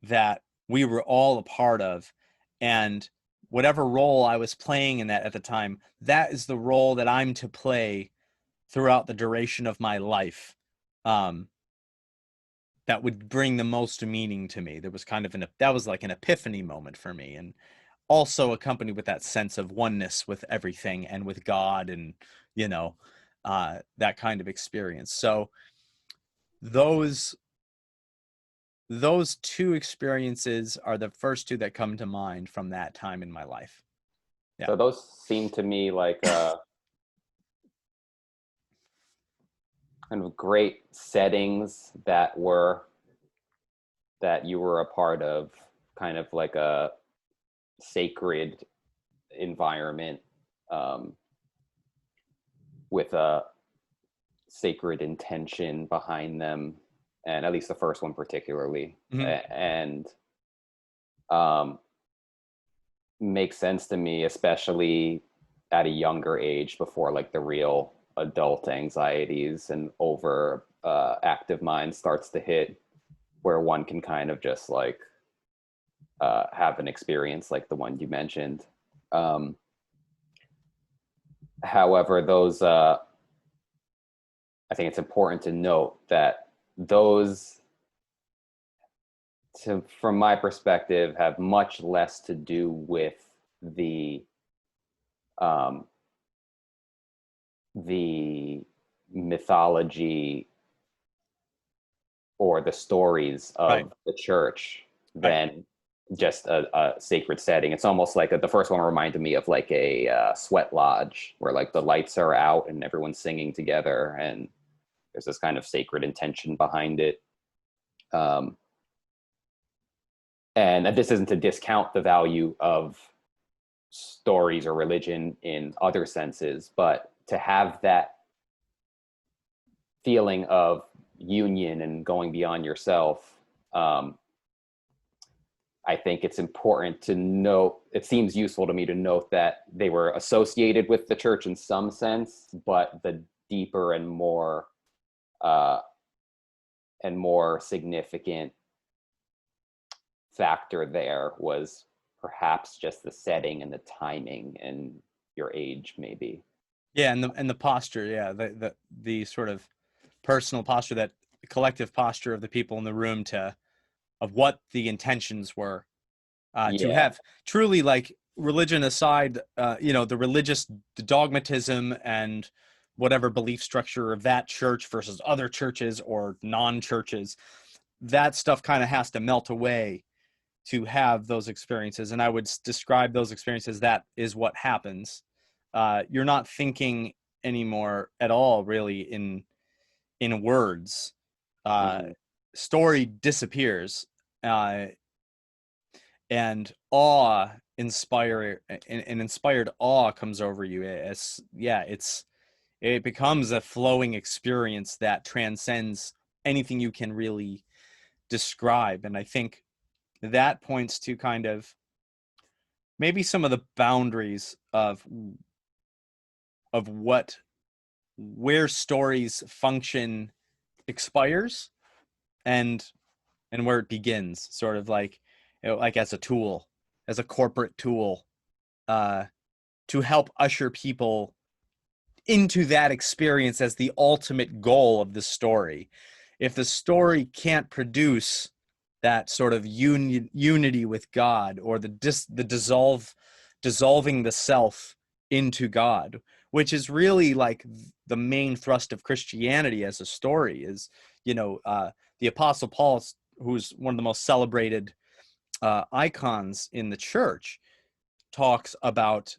that we were all a part of. And whatever role I was playing in that at the time, that is the role that I'm to play throughout the duration of my life. Um, that would bring the most meaning to me. There was kind of that was like an epiphany moment for me, and also accompanied with that sense of oneness with everything and with God, and you know, that kind of experience. So those those two experiences are the first two that come to mind from that time in my life. Yeah. So those seem to me like kind of great settings that you were a part of, kind of like a sacred environment, um, with a sacred intention behind them, and at least the first one particularly. Mhm. And um, makes sense to me, especially at a younger age before like the real adult anxieties and over active mind starts to hit, where one can kind of just like have an experience like the one you mentioned. Um, However, those I think it's important to note that those, from my perspective, have much less to do with the um, the mythology or the stories Right. of the church Right. than just a sacred setting. It's almost like the first one reminded me of like a sweat lodge where like the lights are out and everyone's singing together and there's this kind of sacred intention behind it. Um, and this isn't to discount the value of stories or religion in other senses, but to have that feeling of union and going beyond yourself, I think it's important to note, it seems useful to me to note that they were associated with the church in some sense, but the deeper uh, and more significant factor there was perhaps just the setting and the timing and your age, maybe. Yeah, and the posture, yeah, the sort of personal posture, that collective posture of the people in the room to of what the intentions were, to Yeah. have truly, like, religion aside, the religious dogmatism and whatever belief structure of that church versus other churches or non-churches, that stuff kind of has to melt away to have those experiences. And I would describe those experiences, that is what happens. You're not thinking anymore at all, really, in words. Uh, Mm-hmm. Story disappears, uh, and awe inspire an inspired awe comes over you. It becomes a flowing experience that transcends anything you can really describe. And I think that points to kind of maybe some of the boundaries of what where stories function expires, and where it begins, sort of like, like as a tool, as a corporate tool, uh to help usher people into that experience as the ultimate goal of the story. If the story can't produce that sort of unity with God, or the dissolving the self into God, which is really like the main thrust of Christianity as a story, is, the Apostle Paul, who's one of the most celebrated icons in the church, talks about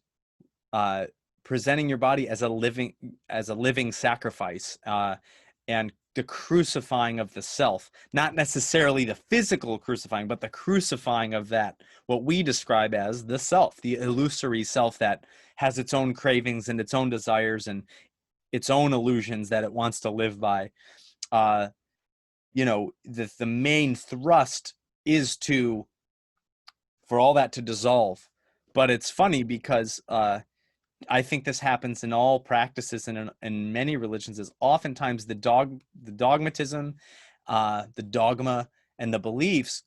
uh, presenting your body as a living sacrifice, and the crucifying of the self, not necessarily the physical crucifying, but the crucifying of that, what we describe as the self, the illusory self that has its own cravings and its own desires and its own illusions that it wants to live by. uh the main thrust is for all that to dissolve. But it's funny because I think this happens in all practices and in many religions, is oftentimes the dogmatism, the dogma, and the beliefs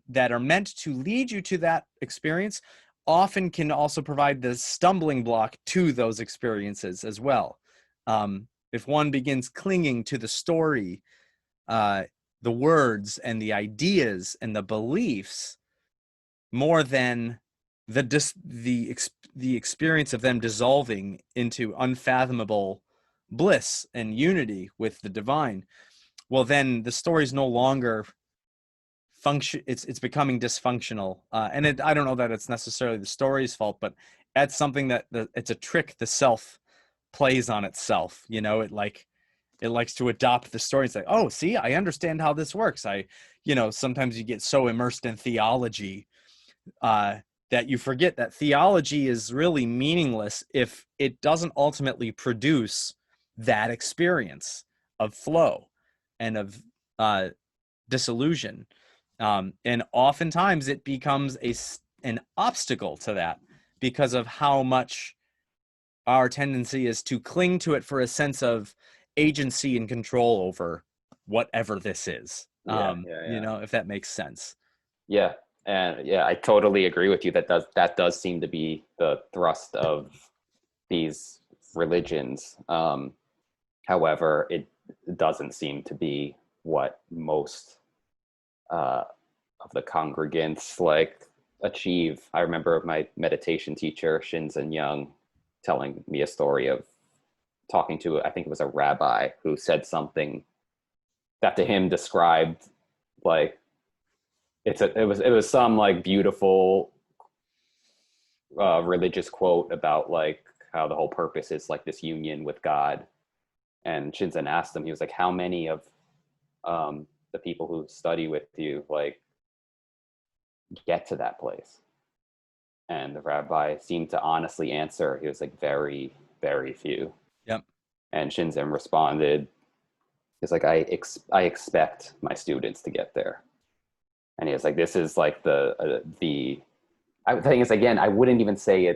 that are meant to lead you to that experience often can also provide the stumbling block to those experiences as well. If one begins clinging to the story, uh, the words and the ideas and the beliefs, more than the experience of them dissolving into unfathomable bliss and unity with the divine, well, then the story's no longer function. It's becoming dysfunctional, and I don't know that it's necessarily the story's fault, but that's something that it's a trick the self plays on itself. It likes to adopt the story and say, oh, see, I understand how this works. Sometimes you get so immersed in theology, uh, that you forget that theology is really meaningless if it doesn't ultimately produce that experience of flow and of uh, disillusion. And oftentimes it becomes an obstacle to that because of how much our tendency is to cling to it for a sense of agency and control over whatever this is. If that makes sense. Yeah. And yeah, I totally agree with you. That does seem to be the thrust of these religions. However, it doesn't seem to be what most of the congregants like achieve. I remember my meditation teacher, Shinzen Young, telling me a story of talking to, I think it was a rabbi who said something that to him described like it was some like beautiful religious quote about like how the whole purpose is like this union with God. And Shinzen asked him, he was like, how many of the people who study with you like get to that place? And the rabbi seemed to honestly answer, he was like, very, very few. Yep. And Shinzen responded, he's like, I expect my students to get there. And he was like, this is like the thing is, again, I wouldn't even say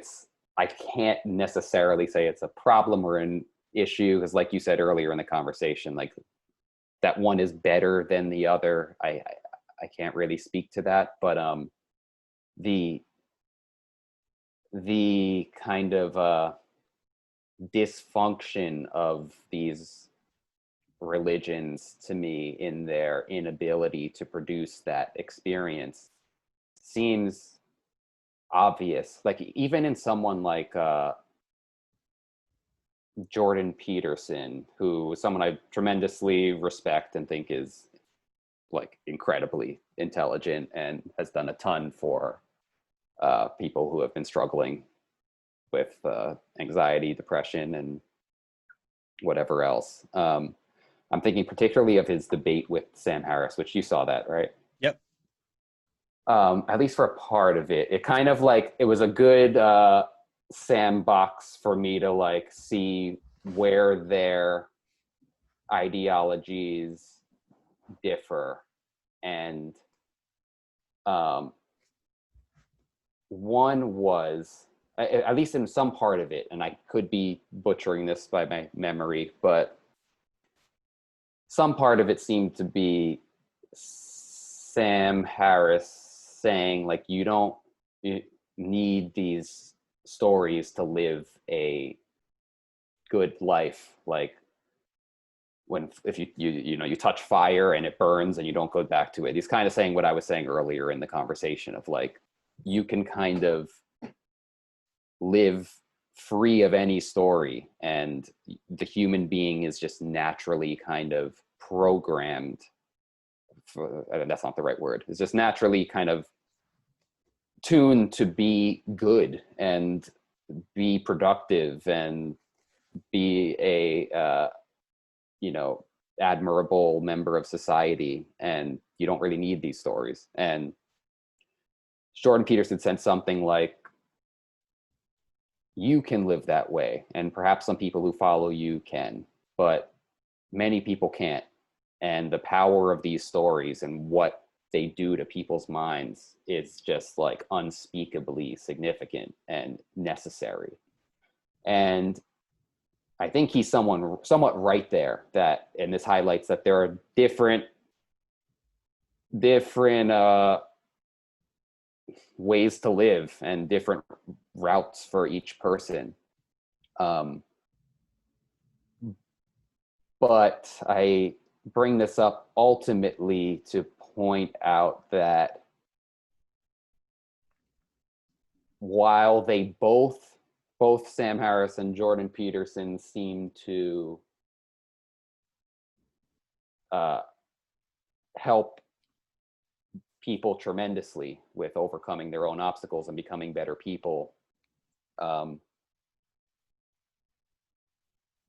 I can't necessarily say it's a problem or an issue, because like you said earlier in the conversation, like that one is better than the other. I can't really speak to that, but the kind of dysfunction of these religions to me in their inability to produce that experience seems obvious. Like even in someone like Jordan Peterson, who is someone I tremendously respect and think is like incredibly intelligent and has done a ton for people who have been struggling with anxiety, depression, and whatever else. I'm thinking particularly of his debate with Sam Harris, which you saw that, right? Yep. At least for a part of it. It kind of like, it was a good sandbox for me to like see where their ideologies differ. And one was, at least in some part of it, and I could be butchering this by my memory, but some part of it seemed to be Sam Harris saying like, you don't need these stories to live a good life. Like if you touch fire and it burns and you don't go back to it. He's kind of saying what I was saying earlier in the conversation of like, you can kind of live free of any story, and the human being is just naturally kind of programmed that's not the right word. It's just naturally kind of tuned to be good and be productive and be a admirable member of society, and you don't really need these stories. And Jordan Peterson said something like, you can live that way, and perhaps some people who follow you can, but many people can't. And the power of these stories and what they do to people's minds is just like unspeakably significant and necessary. And I think he's somewhat right there, that, and this highlights that there are different ways to live and different routes for each person. But I bring this up ultimately to point out that while they both Sam Harris and Jordan Peterson seem to help people tremendously with overcoming their own obstacles and becoming better people,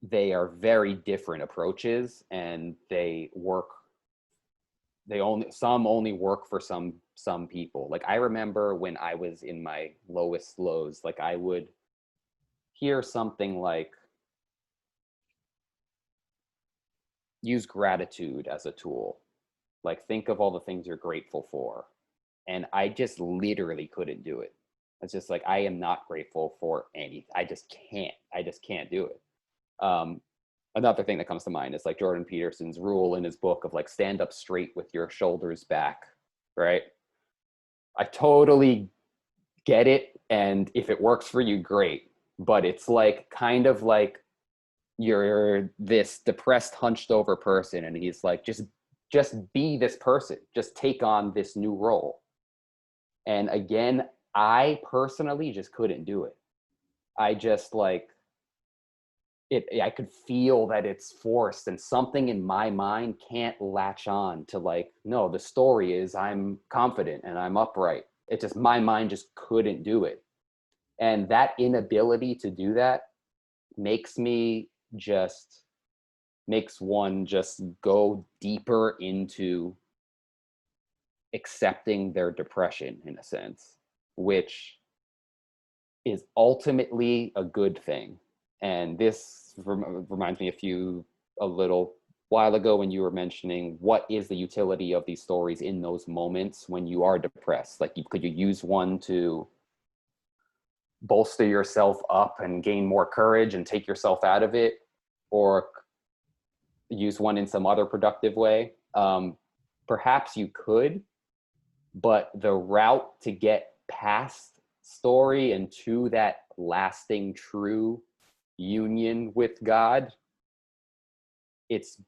they are very different approaches, and some only work for some people. Like I remember when I was in my lowest lows, like I would hear something like, use gratitude as a tool. Like, think of all the things you're grateful for. And I just literally couldn't do it. It's just like, I am not grateful for anything. I just can't do it. Another thing that comes to mind is like Jordan Peterson's rule in his book of like, stand up straight with your shoulders back, right? I totally get it. And if it works for you, great. But it's like, kind of like you're this depressed, hunched over person. And he's like, just be this person, just take on this new role. And again, I personally just couldn't do it. I just like it. I could feel that it's forced, and something in my mind can't latch on to like, no, the story is I'm confident and I'm upright. It just, my mind just couldn't do it. And that inability to do that makes one just go deeper into accepting their depression, in a sense, which is ultimately a good thing. And this reminds me a little while ago when you were mentioning what is the utility of these stories in those moments when you are depressed. Like, could you use one to bolster yourself up and gain more courage and take yourself out of it, or use one in some other productive way? Perhaps you could, but the route to get past story and to that lasting, true union with God, it's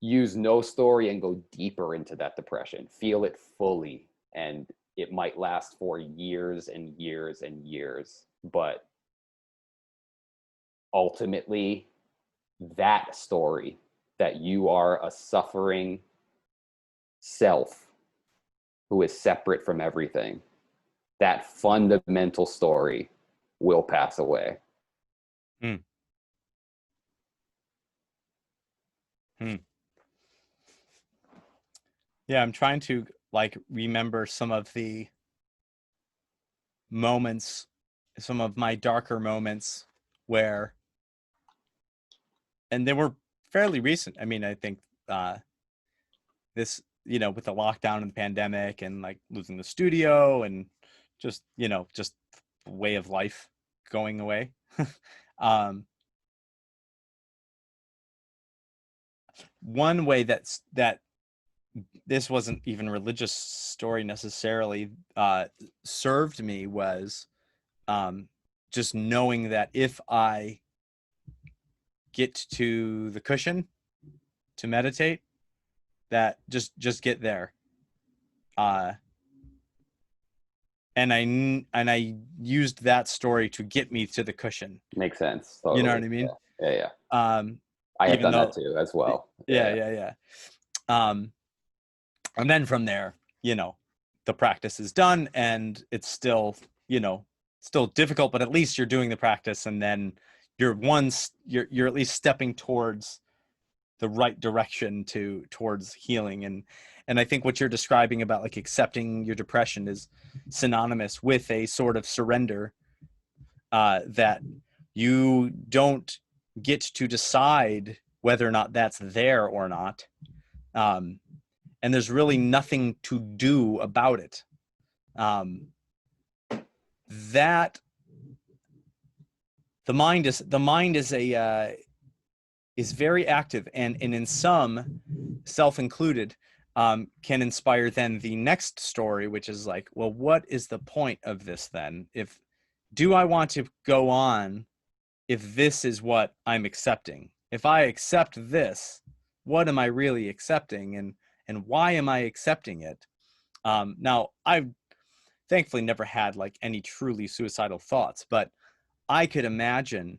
use no story and go deeper into that depression. Feel it fully, and it might last for years and years and years. But ultimately, that story, that you are a suffering self who is separate from everything, that fundamental story will pass away. Hmm. Yeah, I'm trying to like remember some of the moments, some of my darker moments where, and they were fairly recent. I mean, I think this, with the lockdown and the pandemic and like losing the studio and just, just way of life going away. um, One way that this wasn't even religious story necessarily served me was just knowing that if I get to the cushion to meditate, that just get there, uh, and I used that story to get me to the cushion. Makes sense. You know Totally. what I mean? Yeah. I have Even done that though, too as well. yeah. And then from there, the practice is done, and it's still, still difficult, but at least you're doing the practice, and then you're at least stepping towards the right direction towards healing. And I think what you're describing about like accepting your depression is synonymous with a sort of surrender, that you don't get to decide whether or not that's there or not, and there's really nothing to do about it. That the mind is very active, and in some, self included, can inspire then the next story, which is like, well, what is the point of this then? If do I want to go on if this is what I'm accepting? If I accept this, what am I really accepting, and why am I accepting it? Now, I've thankfully never had like any truly suicidal thoughts, but I could imagine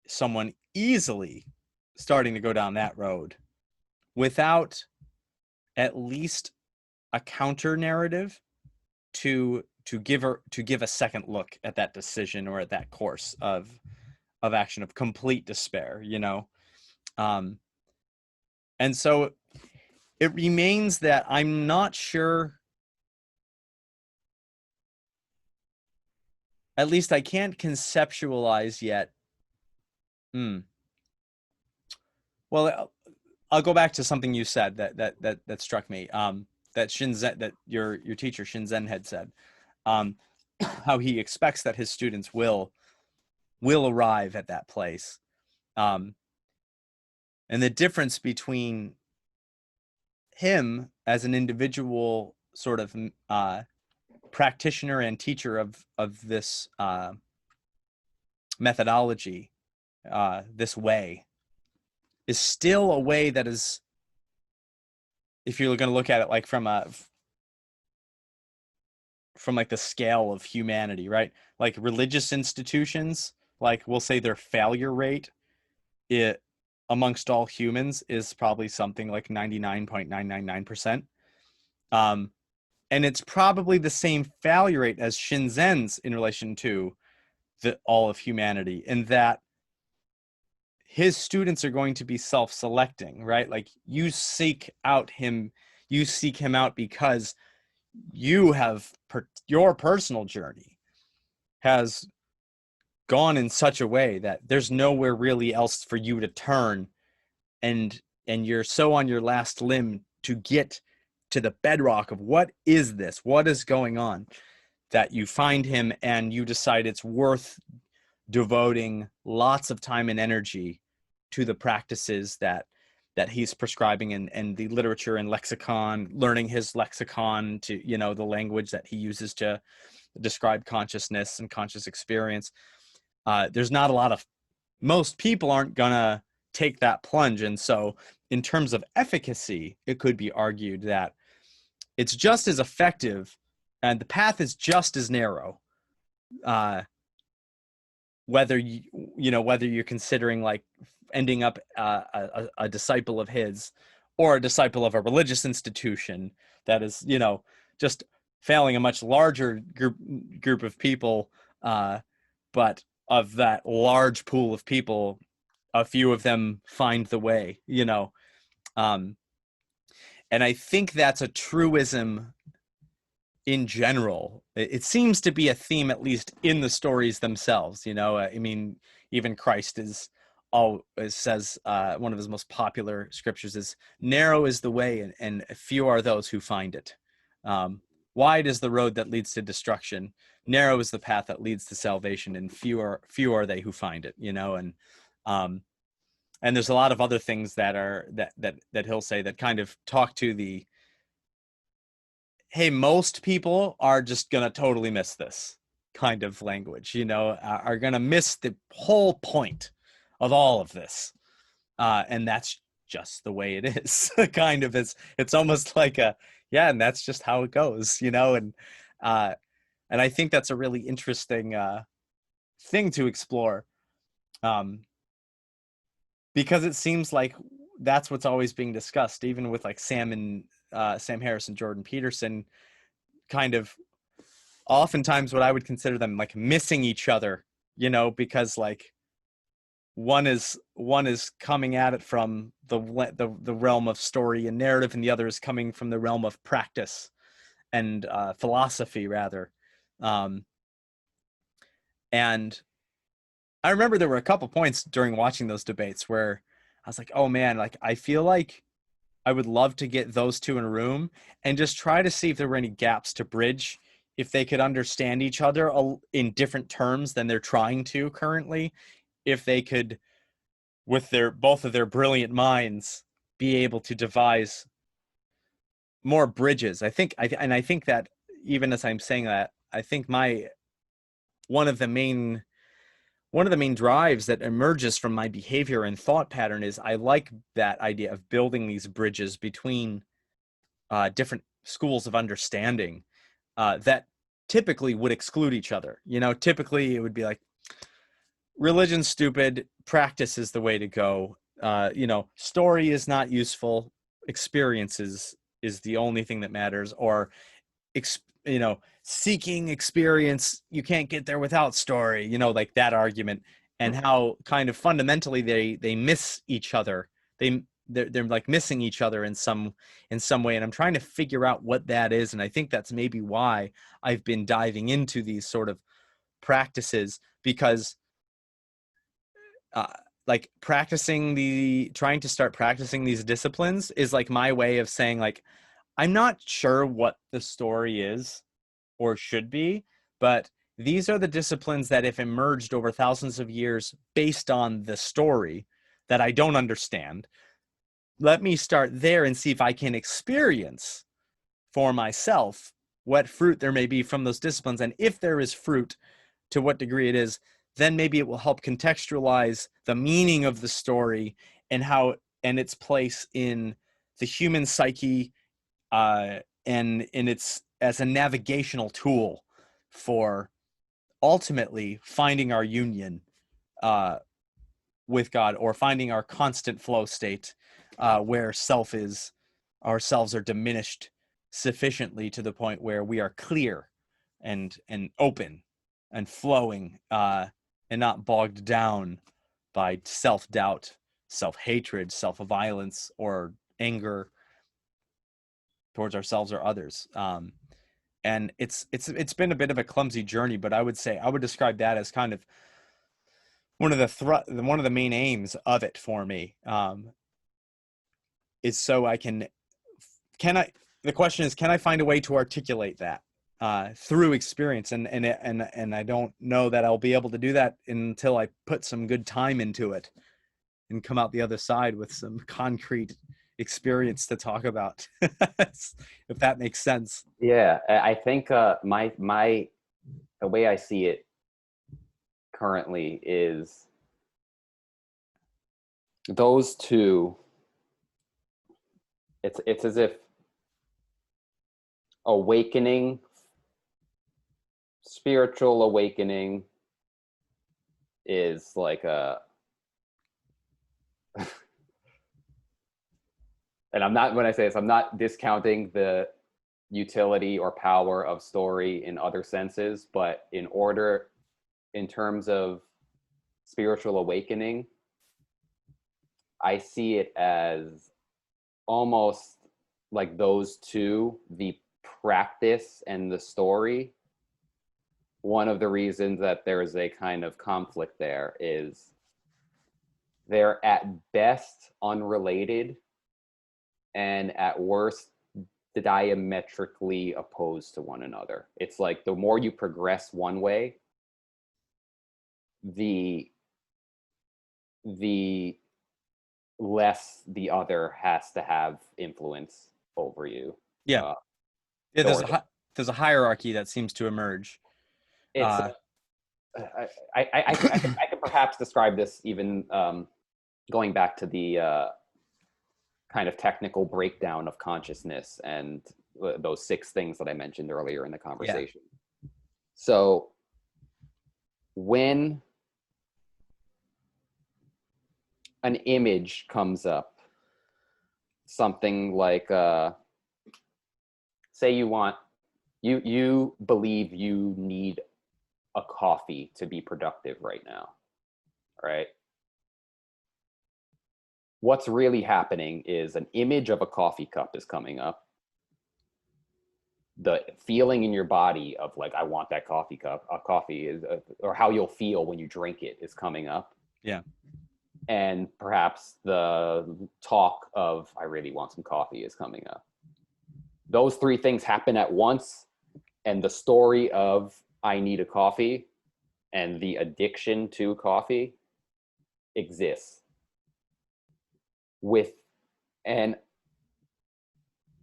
someone easily starting to go down that road without at least a counter narrative to give a second look at that decision or at that course of action of complete despair, and so it remains that I'm not sure, at least I can't conceptualize yet. Well, I'll go back to something you said that struck me. That Shinzen, that your teacher Shinzen had said, how he expects that his students will arrive at that place, and the difference between him as an individual sort of practitioner and teacher of this methodology, this way, is still a way that is, if you're going to look at it like from like the scale of humanity, right? Like religious institutions, like we'll say their failure rate amongst all humans is probably something like 99.999%. And it's probably the same failure rate as Shinzen's in relation to all of humanity, in that his students are going to be self-selecting, right? Like you seek him out because you have your personal journey has gone in such a way that there's nowhere really else for you to turn, and you're so on your last limb to get to the bedrock of what is this, what is going on, that you find him and you decide it's worth devoting lots of time and energy to the practices that he's prescribing, and the literature and lexicon, learning his lexicon, to, you know, the language that he uses to describe consciousness and conscious experience. There's not a lot of, most people aren't gonna take that plunge. And so in terms of efficacy, it could be argued that it's just as effective and the path is just as narrow, whether you're considering like ending up a disciple of his, or a disciple of a religious institution that is, you know, just failing a much larger group of people, but of that large pool of people, a few of them find the way, you know. And I think that's a truism in general. It seems to be a theme, at least in the stories themselves, you know. I mean, even Christ says, one of his most popular scriptures is, narrow is the way and few are those who find it. Wide is the road that leads to destruction, narrow is the path that leads to salvation, and few are they who find it, you know. And there's a lot of other things that he'll say that kind of talk to the, hey, most people are just gonna totally miss this kind of language, you know, are gonna miss the whole point of all of this, and that's just the way it is. Kind of, it's almost like and that's just how it goes, you know. And I think that's a really interesting thing to explore, because it seems like that's what's always being discussed, even with like Sam Harris and Jordan Peterson, kind of oftentimes what I would consider them like missing each other, you know, because like one is coming at it from the realm of story and narrative, and the other is coming from the realm of practice and philosophy, rather. And I remember there were a couple points during watching those debates where I was like, oh man, like I feel like I would love to get those two in a room and just try to see if there were any gaps to bridge, if they could understand each other in different terms than they're trying to currently, if they could, with both of their brilliant minds, be able to devise more bridges. I think that even as I'm saying that, I think one of the main drives that emerges from my behavior and thought pattern is I like that idea of building these bridges between different schools of understanding that typically would exclude each other. You know, typically it would be like, religion's stupid, practice is the way to go. You know, story is not useful, experiences is the only thing that matters, or you know, seeking experience, you can't get there without story, you know, like that argument. And how kind of fundamentally they miss each other. They're like missing each other in some way, and I'm trying to figure out what that is. And I think that's maybe why I've been diving into these sort of practices, because like trying to start practicing these disciplines is like my way of saying, like, I'm not sure what the story is or should be, but these are the disciplines that have emerged over thousands of years based on the story that I don't understand. Let me start there and see if I can experience for myself what fruit there may be from those disciplines. And if there is fruit, to what degree it is, then maybe it will help contextualize the meaning of the story and how and its place in the human psyche, and in its as a navigational tool for ultimately finding our union with God, or finding our constant flow state, where ourselves are diminished sufficiently to the point where we are clear and open and flowing, and not bogged down by self-doubt, self-hatred, self-violence, or anger towards ourselves or others. And it's been a bit of a clumsy journey, but I would describe that as kind of one of the main aims of it for me, is so I can I the question is, can I find a way to articulate that through experience, and I don't know that I'll be able to do that until I put some good time into it and come out the other side with some concrete experience to talk about. If that makes sense. Yeah, I think my the way I see it currently is those two. It's as if awakening, spiritual awakening, is like a. And I'm not, when I say this, I'm not discounting the utility or power of story in other senses, but in terms of spiritual awakening, I see it as almost like those two, the practice and the story. One of the reasons that there's a kind of conflict there is they're at best unrelated, and at worst diametrically opposed to one another. It's like the more you progress one way, the less the other has to have influence over you. Yeah, yeah. There's a hierarchy that seems to emerge. It's I can perhaps describe this even going back to the kind of technical breakdown of consciousness and those 6 things that I mentioned earlier in the conversation. Yeah. So when an image comes up, something like say you believe you need a coffee to be productive right now, right? What's really happening is an image of a coffee cup is coming up. The feeling in your body of like, I want that coffee cup, a coffee is, or how you'll feel when you drink it is coming up. Yeah. And perhaps the talk of, I really want some coffee is coming up. Those 3 things happen at once. And the story of I need a coffee and the addiction to coffee exists. And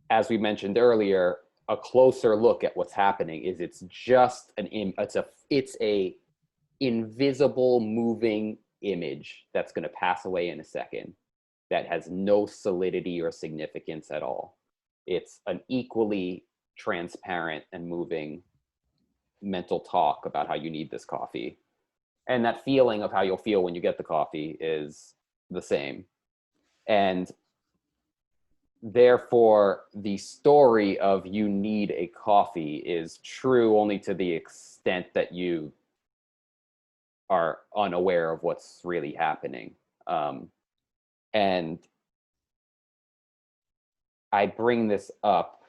as we mentioned earlier, a closer look at what's happening is it's just it's a invisible moving image that's going to pass away in a second, that has no solidity or significance at all. It's an equally transparent and moving mental talk about how you need this coffee. And that feeling of how you'll feel when you get the coffee is the same. And therefore, the story of you need a coffee is true only to the extent that you are unaware of what's really happening. And I bring this up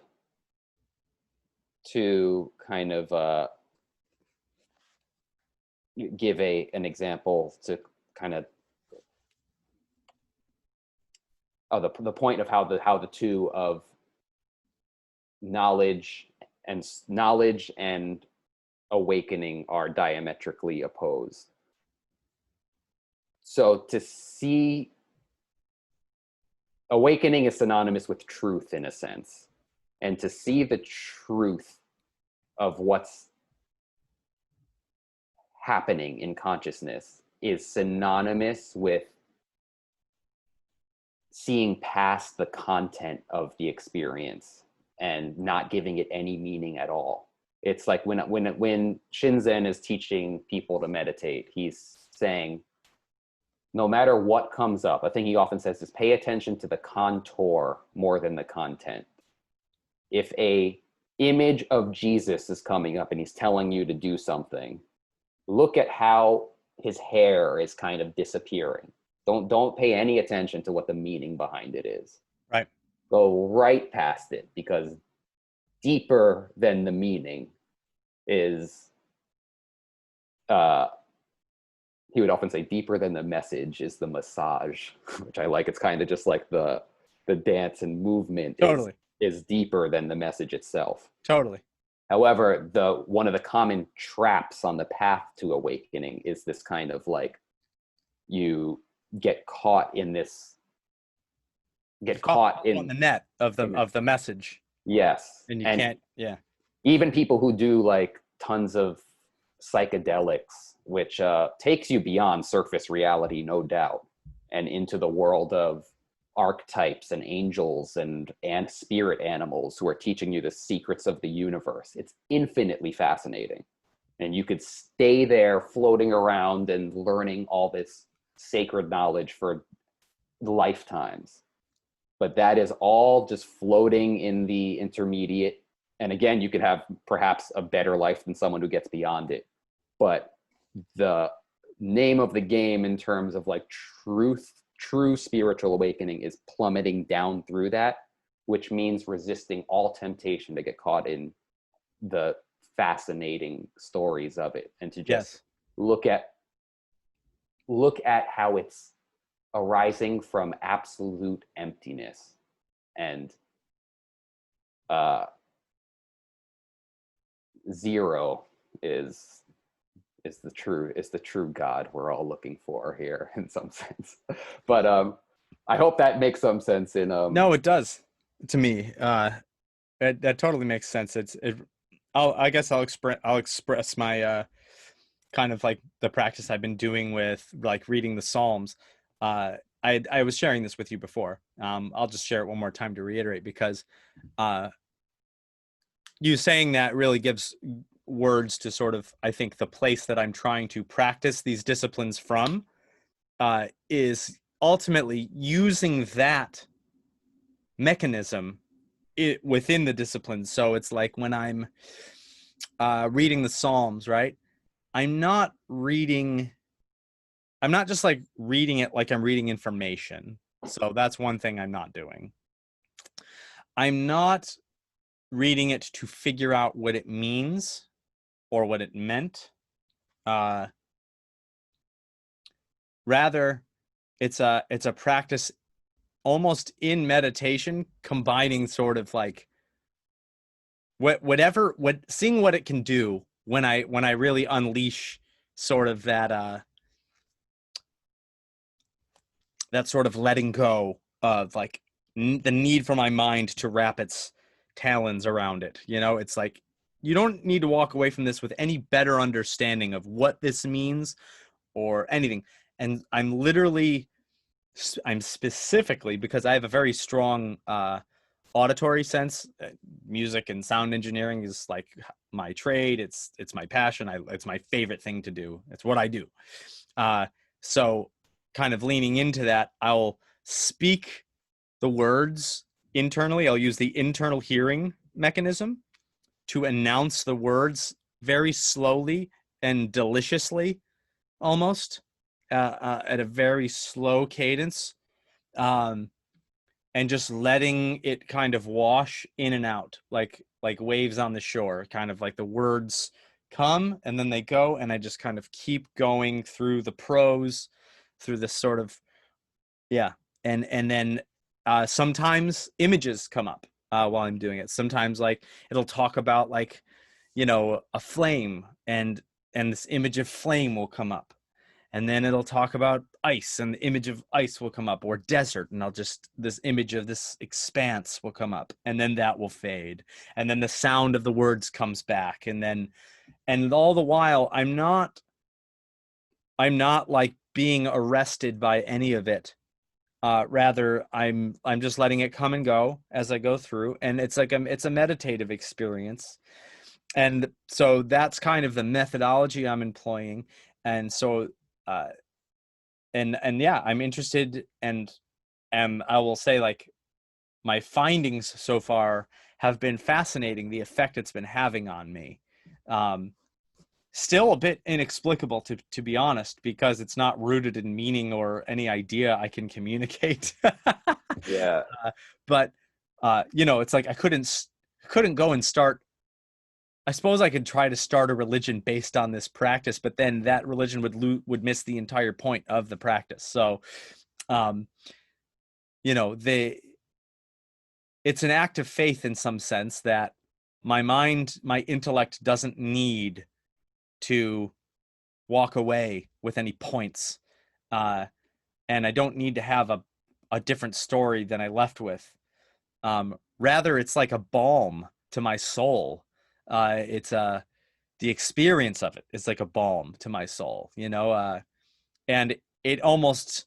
to kind of give an example to kind of the point of how the two of knowledge and awakening are diametrically opposed. So to see awakening is synonymous with truth in a sense, and to see the truth of what's happening in consciousness is synonymous with seeing past the content of the experience and not giving it any meaning at all. It's like when Shinzen is teaching people to meditate, he's saying, no matter what comes up, I think he often says is pay attention to the contour more than the content. If a image of Jesus is coming up and he's telling you to do something, look at how his hair is kind of disappearing. Don't pay any attention to what the meaning behind it is. Right. Go right past it, because deeper than the meaning is, he would often say, deeper than the message is the massage, which I like. It's kind of just like the dance and movement Totally. is deeper than the message itself. Totally. However, one of the common traps on the path to awakening is this kind of like, you get caught in the net of the message. Yes. And you can't, yeah. Even people who do like tons of psychedelics, which takes you beyond surface reality, no doubt, and into the world of archetypes and angels and spirit animals who are teaching you the secrets of the universe. It's infinitely fascinating. And you could stay there floating around and learning all this sacred knowledge for lifetimes. But that is all just floating in the intermediate. And again, you could have perhaps a better life than someone who gets beyond it. But the name of the game in terms of like true spiritual awakening is plummeting down through that, which means resisting all temptation to get caught in the fascinating stories of it, and to just look at how it's arising from absolute emptiness. And zero is the true God we're all looking for here in some sense. But I hope that makes some sense in No, it does to me. That totally makes sense. I guess I'll express my kind of like the practice I've been doing with like reading the Psalms. I was sharing this with you before. I'll just share it one more time to reiterate, because you saying that really gives words to sort of, I think, the place that I'm trying to practice these disciplines from, is ultimately using that mechanism within the disciplines. So it's like when I'm reading the Psalms, right? I'm not just like reading it like I'm reading information. So that's one thing I'm not doing. I'm not reading it to figure out what it means or what it meant. Rather, it's a practice almost in meditation, combining sort of like seeing what it can do when I really unleash sort of that sort of letting go of like the need for my mind to wrap its talons around it. You know, it's like, you don't need to walk away from this with any better understanding of what this means or anything. And I'm specifically, because I have a very strong auditory sense. Music and sound engineering is like my trade. It's my passion. It's my favorite thing to do. It's what I do. So kind of leaning into that, I'll speak the words internally. I'll use the internal hearing mechanism to announce the words very slowly and deliciously, almost at a very slow cadence, and just letting it kind of wash in and out like waves on the shore. Kind of like the words come and then they go, and I just kind of keep going through the prose, through this sort of, and then sometimes images come up while I'm doing it. Sometimes like it'll talk about like, a flame, and this image of flame will come up. And then it'll talk about ice, and the image of ice will come up, or desert, and this image of this expanse will come up, and then that will fade. And then the sound of the words comes back. And all the while, I'm not like being arrested by any of it. Rather, I'm just letting it come and go as I go through. And it's like, it's a meditative experience. And so that's kind of the methodology I'm employing. And so, and yeah, I'm interested, and I will say, like, my findings so far have been fascinating, the effect it's been having on me. Still a bit inexplicable, to be honest, because it's not rooted in meaning or any idea I can communicate. Yeah. But it's like I couldn't go and start. I suppose I could try to start a religion based on this practice, but then that religion would miss the entire point of the practice. So, it's an act of faith in some sense that my intellect doesn't need to walk away with any points. And I don't need to have a different story than I left with. Rather, it's like a balm to my soul. The experience of it is like a balm to my soul, and it almost,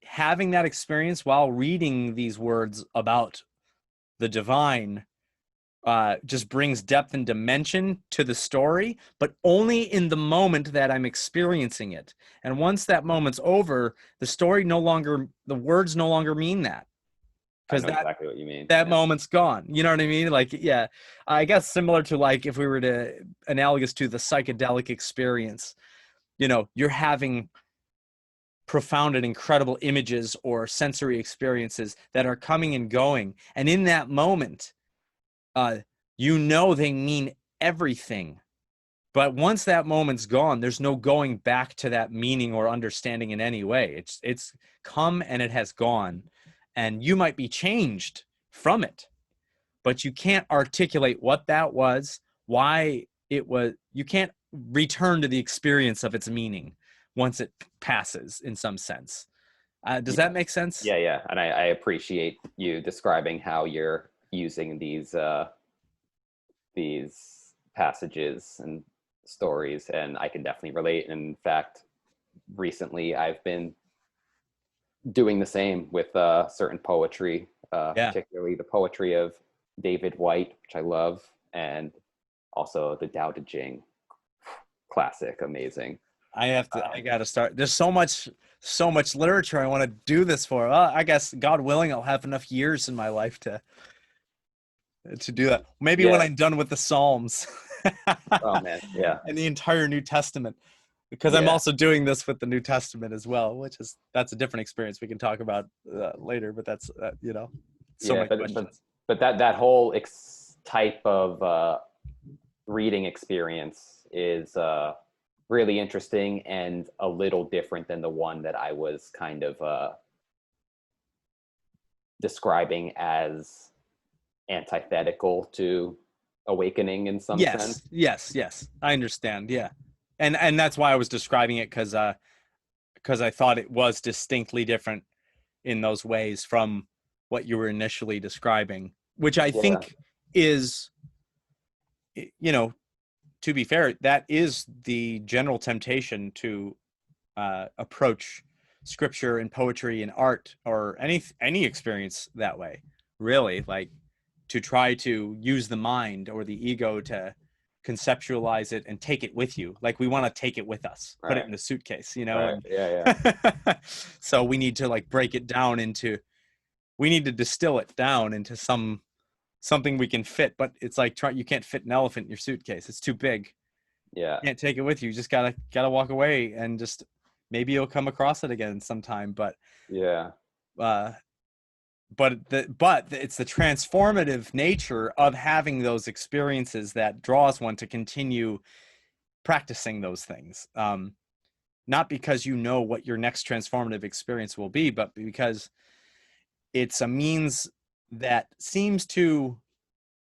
having that experience while reading these words about the divine, just brings depth and dimension to the story, but only in the moment that I'm experiencing it. And once that moment's over, the words no longer mean that. I know exactly what you mean. That moment's gone. You know what I mean? Like, yeah, I guess similar to, like, if we were to analogous to the psychedelic experience, you're having profound and incredible images or sensory experiences that are coming and going. And in that moment, they mean everything. But once that moment's gone, there's no going back to that meaning or understanding in any way. It's come and it has gone. And you might be changed from it, but you can't articulate what that was, why it was. You can't return to the experience of its meaning once it passes, in some sense. Does that make sense? Yeah. And I appreciate you describing how you're using these passages and stories, and I can definitely relate. In fact, recently I've been doing the same with certain poetry, particularly the poetry of David White, which I love, and also the Tao Te Ching, classic, amazing. I got to start. There's so much literature I want to do this for. I guess, God willing, I'll have enough years in my life to do that. Maybe when I'm done with the Psalms. Oh man, yeah. And the entire New Testament, because I'm also doing this with the New Testament as well, that's a different experience we can talk about later. But that's many questions. But that whole type of reading experience is really interesting and a little different than the one that I was kind of describing as antithetical to awakening in some sense. Yes, I understand. Yeah, and that's why I was describing it, because I thought it was distinctly different in those ways from what you were initially describing, which I think is, to be fair, that is the general temptation to approach scripture and poetry and art, or any experience that way, really, like, to try to use the mind or the ego to conceptualize it and take it with you. Like, we want to take it with us, put it in the suitcase, Right. And so we need to, like, we need to distill it down into something we can fit. But it's like, you can't fit an elephant in your suitcase. It's too big. Yeah. You can't take it with you. You just gotta walk away, and just maybe you'll come across it again sometime. But but it's the transformative nature of having those experiences that draws one to continue practicing those things. Not because what your next transformative experience will be, but because it's a means that seems to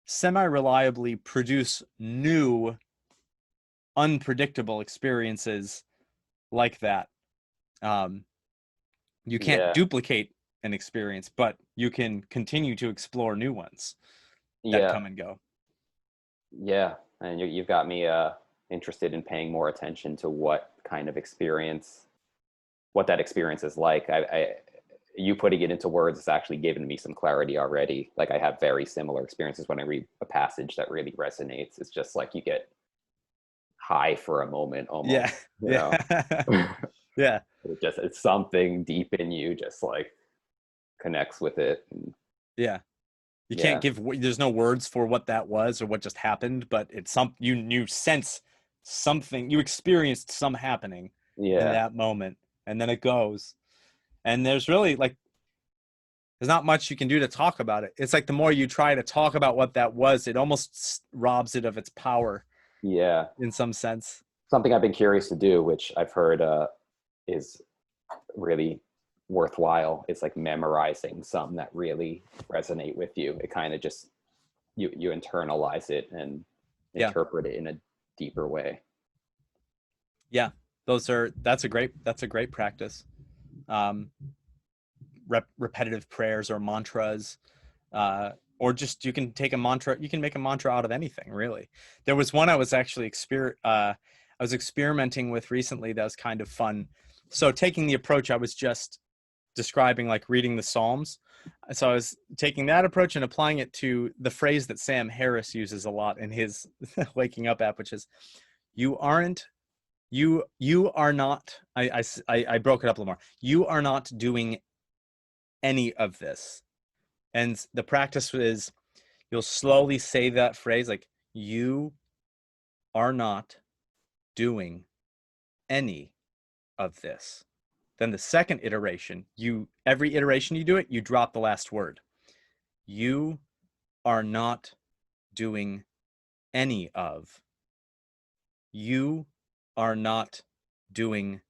semi-reliably produce new, unpredictable experiences like that. You can't Yeah. duplicate an experience, but you can continue to explore new ones that Yeah. come and go. Yeah. And you've got me interested in paying more attention to what kind of experience, what that experience is like. You putting it into words has actually given me some clarity already. Like I have very similar experiences when I read a passage that really resonates. It's just like you get high for a moment Yeah, almost, you know. yeah, yeah, It's something deep in you just like connects with it. And yeah. You can't yeah. give. There's no words for what that was or what just happened, but it's you sense something. You experienced some happening in Yeah. that moment, and then it goes. And there's really like there's not much you can do to talk about it. It's like the more you try to talk about what that was, it almost robs it of its power Yeah. in some sense. Something I've been curious to do, which I've heard is really worthwhile, is like memorizing some that really resonate with you. It kind of just you internalize it and Yeah, interpret it in a deeper way. yeah. That's a great practice. Um, repetitive prayers or mantras, or just you can take a mantra. You can make a mantra out of anything, really. There was one I was actually I was experimenting with recently that was kind of fun. So taking the approach I was just describing, like reading the Psalms. So I was taking that approach and applying it to the phrase that Sam Harris uses a lot in his Waking Up app, which is "You aren't." You are not. I broke it up a little more. You are not doing any of this. And the practice is you'll slowly say that phrase like, you are not doing any of this. Then the second iteration, every iteration you do it, you drop the last word. You are not doing any of. You are not doing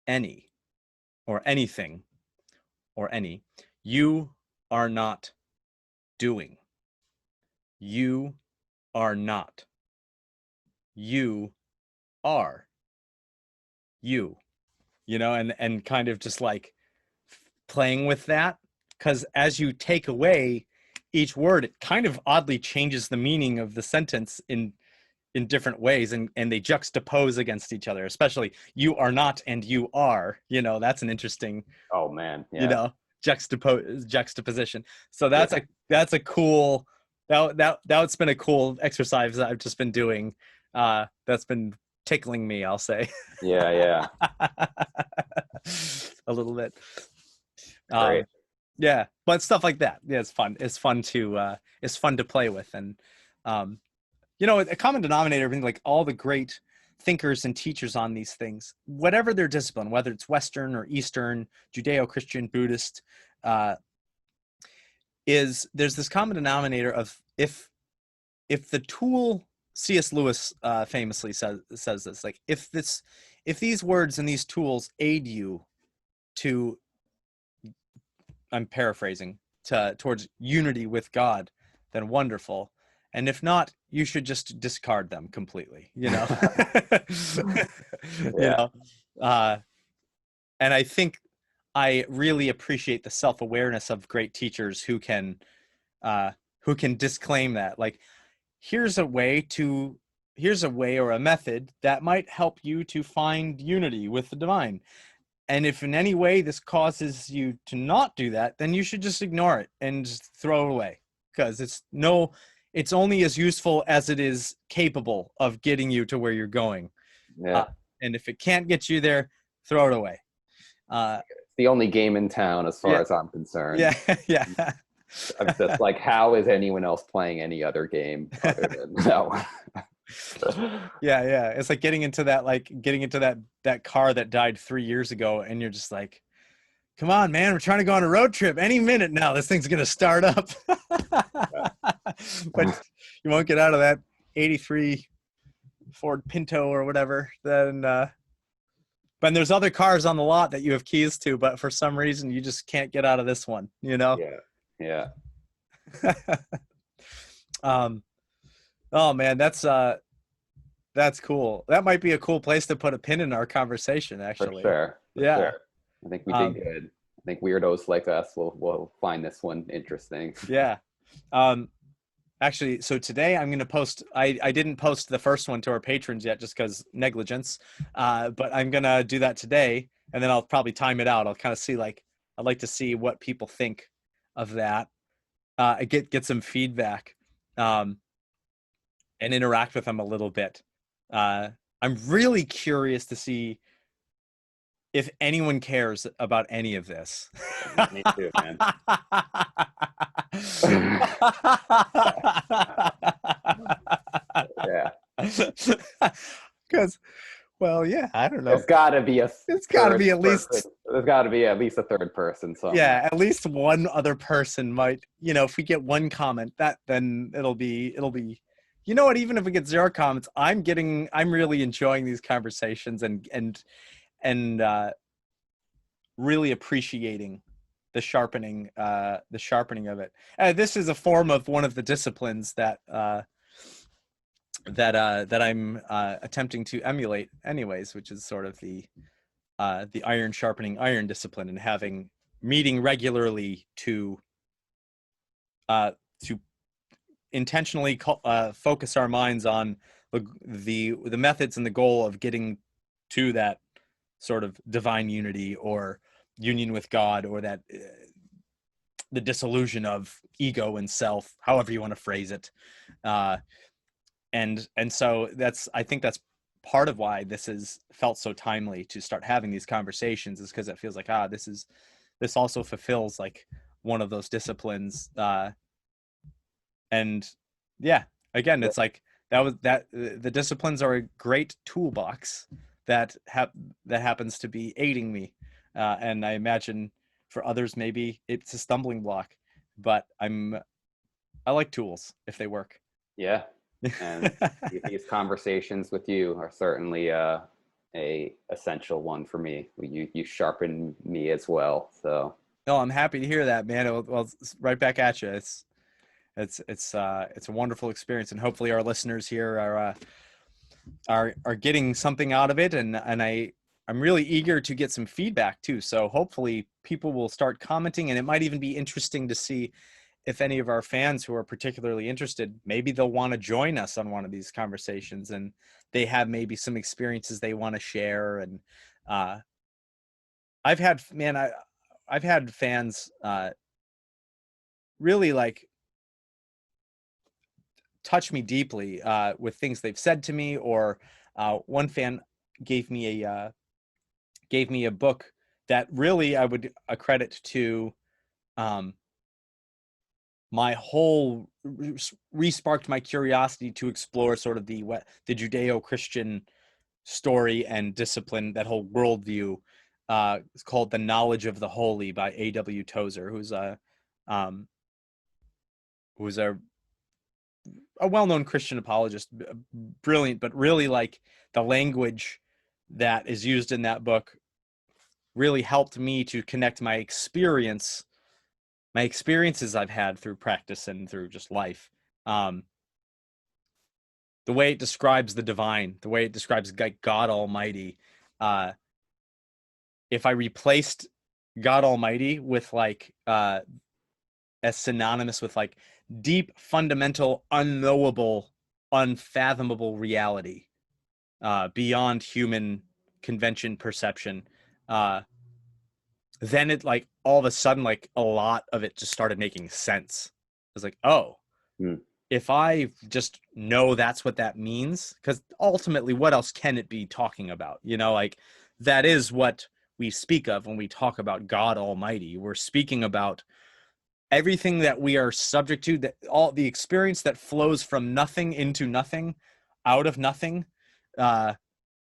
any or anything or any. You are not doing. You are not. You are you, and kind of just like playing with that, because as you take away each word, it kind of oddly changes the meaning of the sentence in different ways, and they juxtapose against each other, especially you are not and you are, that's an interesting, Oh man, you yeah. know juxtaposition. So Yeah. that's a cool, that's been a cool exercise that I've just been doing, that's been tickling me, I'll say. Yeah, yeah. A little bit. Great. Yeah, but stuff like that, yeah, it's fun to play with. And a common denominator, everything, like all the great thinkers and teachers on these things, whatever their discipline, whether it's Western or Eastern, Judeo-Christian, Buddhist, is there's this common denominator of if the tool, C.S. Lewis famously says this, like if these words and these tools aid you to, I'm paraphrasing, towards unity with God, then wonderful. And if not, you should just discard them completely, you Yeah. know, uh, and I think I really appreciate the self-awareness of great teachers who can disclaim that, like, here's a way or a method that might help you to find unity with the divine. And if in any way this causes you to not do that, then you should just ignore it and just throw it away, because it's only as useful as it is capable of getting you to where you're going. Yeah. And if it can't get you there, throw it away. It's the only game in town as far Yeah, as I'm concerned. yeah, yeah. I'm just like, how is anyone else playing any other game other than that one? Yeah. It's like getting into that car that died 3 years ago, and you're just like, come on, man, we're trying to go on a road trip. Any minute now, this thing's gonna start up. But you won't get out of that 83 Ford Pinto or whatever. Then, but when there's other cars on the lot that you have keys to, but for some reason you just can't get out of this one, you know? Yeah. Oh man, that's cool. That might be a cool place to put a pin in our conversation, actually. For sure. I think we did good. I think weirdos like us will find this one interesting. Yeah. Actually, so today I'm going to post, I didn't post the first one to our patrons yet just because negligence, but I'm going to do that today, and then I'll probably time it out. I'll kind of see, like, I'd like to see what people think of that, get some feedback, and interact with them a little bit. I'm really curious to see if anyone cares about any of this. Me too, man. Yeah. Because, well, yeah, I don't know. There's got to be It's got to be at least. There's got to be at least a third person somewhere. Yeah, at least one other person might. You know, if we get one comment, then it'll be. You know what? Even if we get 0 comments, I'm really enjoying these conversations and really appreciating the sharpening of it. This is a form of one of the disciplines that I'm attempting to emulate, anyways, which is sort of the iron sharpening iron discipline, and meeting regularly to intentionally focus our minds on the methods and the goal of getting to that sort of divine unity or union with God, or that the dissolution of ego and self, however you want to phrase it. And so I think that's part of why this has felt so timely to start having these conversations, is because it feels like, this also fulfills like one of those disciplines. And yeah, again, it's like the disciplines are a great toolbox that happens to be aiding me. And I imagine for others, maybe it's a stumbling block, but I like tools if they work. Yeah. And these conversations with you are certainly a essential one for me. You sharpen me as well. So. No, I'm happy to hear that, man. Well, right back at you. It's a wonderful experience, and hopefully our listeners here are getting something out of it. And I'm really eager to get some feedback too. So hopefully people will start commenting, and it might even be interesting to see if any of our fans who are particularly interested, maybe they'll want to join us on one of these conversations, and they have maybe some experiences they want to share. And I've had fans really like touch me deeply with things they've said to me, or one fan gave me a book that really I would accredit to my whole re-sparked my curiosity to explore sort of the Judeo-Christian story and discipline, that whole worldview. It's called The Knowledge of the Holy by A.W. Tozer, who's a well-known Christian apologist, brilliant, but really like the language that is used in that book really helped me to connect my experiences I've had through practice and through just life. The way it describes the divine, the way it describes God Almighty. If I replaced God Almighty with like as synonymous with like deep, fundamental, unknowable, unfathomable reality, beyond human convention perception, then it like all of a sudden, like a lot of it just started making sense. It was like, if I just know that's what that means, because ultimately what else can it be talking about? You know, like that is what we speak of when we talk about God Almighty. We're speaking about everything that we are subject to, that all the experience that flows from nothing into nothing, out of nothing,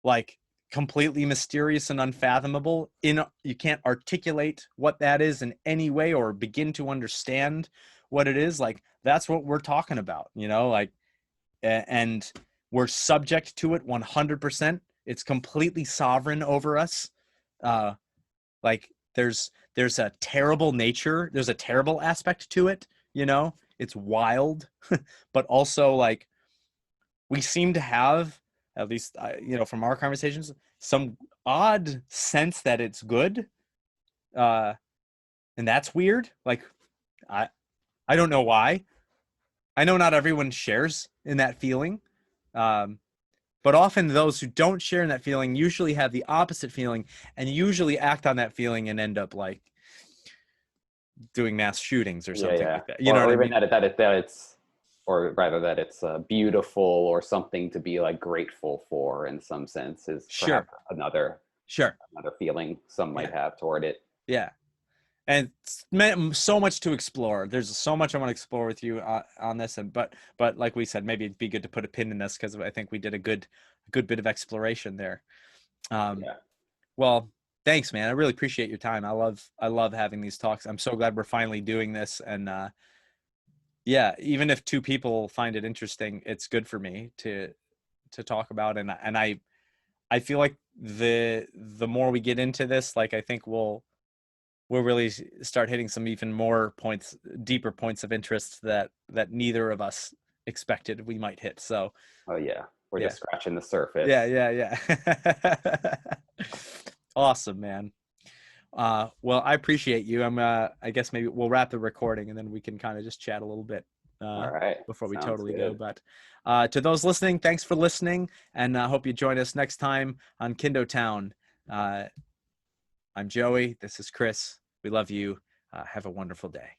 like completely mysterious and unfathomable. You can't articulate what that is in any way or begin to understand what it is. Like that's what we're talking about, you know, like, and we're subject to it 100%. It's completely sovereign over us. Like there's a terrible nature. There's a terrible aspect to it. It's wild, but also like we seem to have, at least from our conversations, some odd sense that it's good, and that's weird. Like I don't know why. I know not everyone shares in that feeling, but often those who don't share in that feeling usually have the opposite feeling and usually act on that feeling and end up like doing mass shootings or something like that. You know what I even mean? that it's, or rather that it's beautiful or something to be like grateful for in some sense is Sure. perhaps another feeling some might have toward it. Yeah. And it's so much to explore. There's so much I want to explore with you on this, but like we said, maybe it'd be good to put a pin in this because I think we did a good bit of exploration there. Well, thanks, man. I really appreciate your time. I love having these talks. I'm so glad we're finally doing this, and yeah, even if two people find it interesting, it's good for me to talk about, and I feel like the more we get into this, like I think we'll really start hitting some even more deeper points of interest that neither of us expected we might hit. So, we're just scratching the surface. Yeah. Awesome, man. Well, I appreciate you. I guess maybe we'll wrap the recording and then we can kind of just chat a little bit all right, before we sounds totally good. go. But to those listening, thanks for listening, and I hope you join us next time on Kindo Town. I'm Joey. This is Chris. We love you. Have a wonderful day.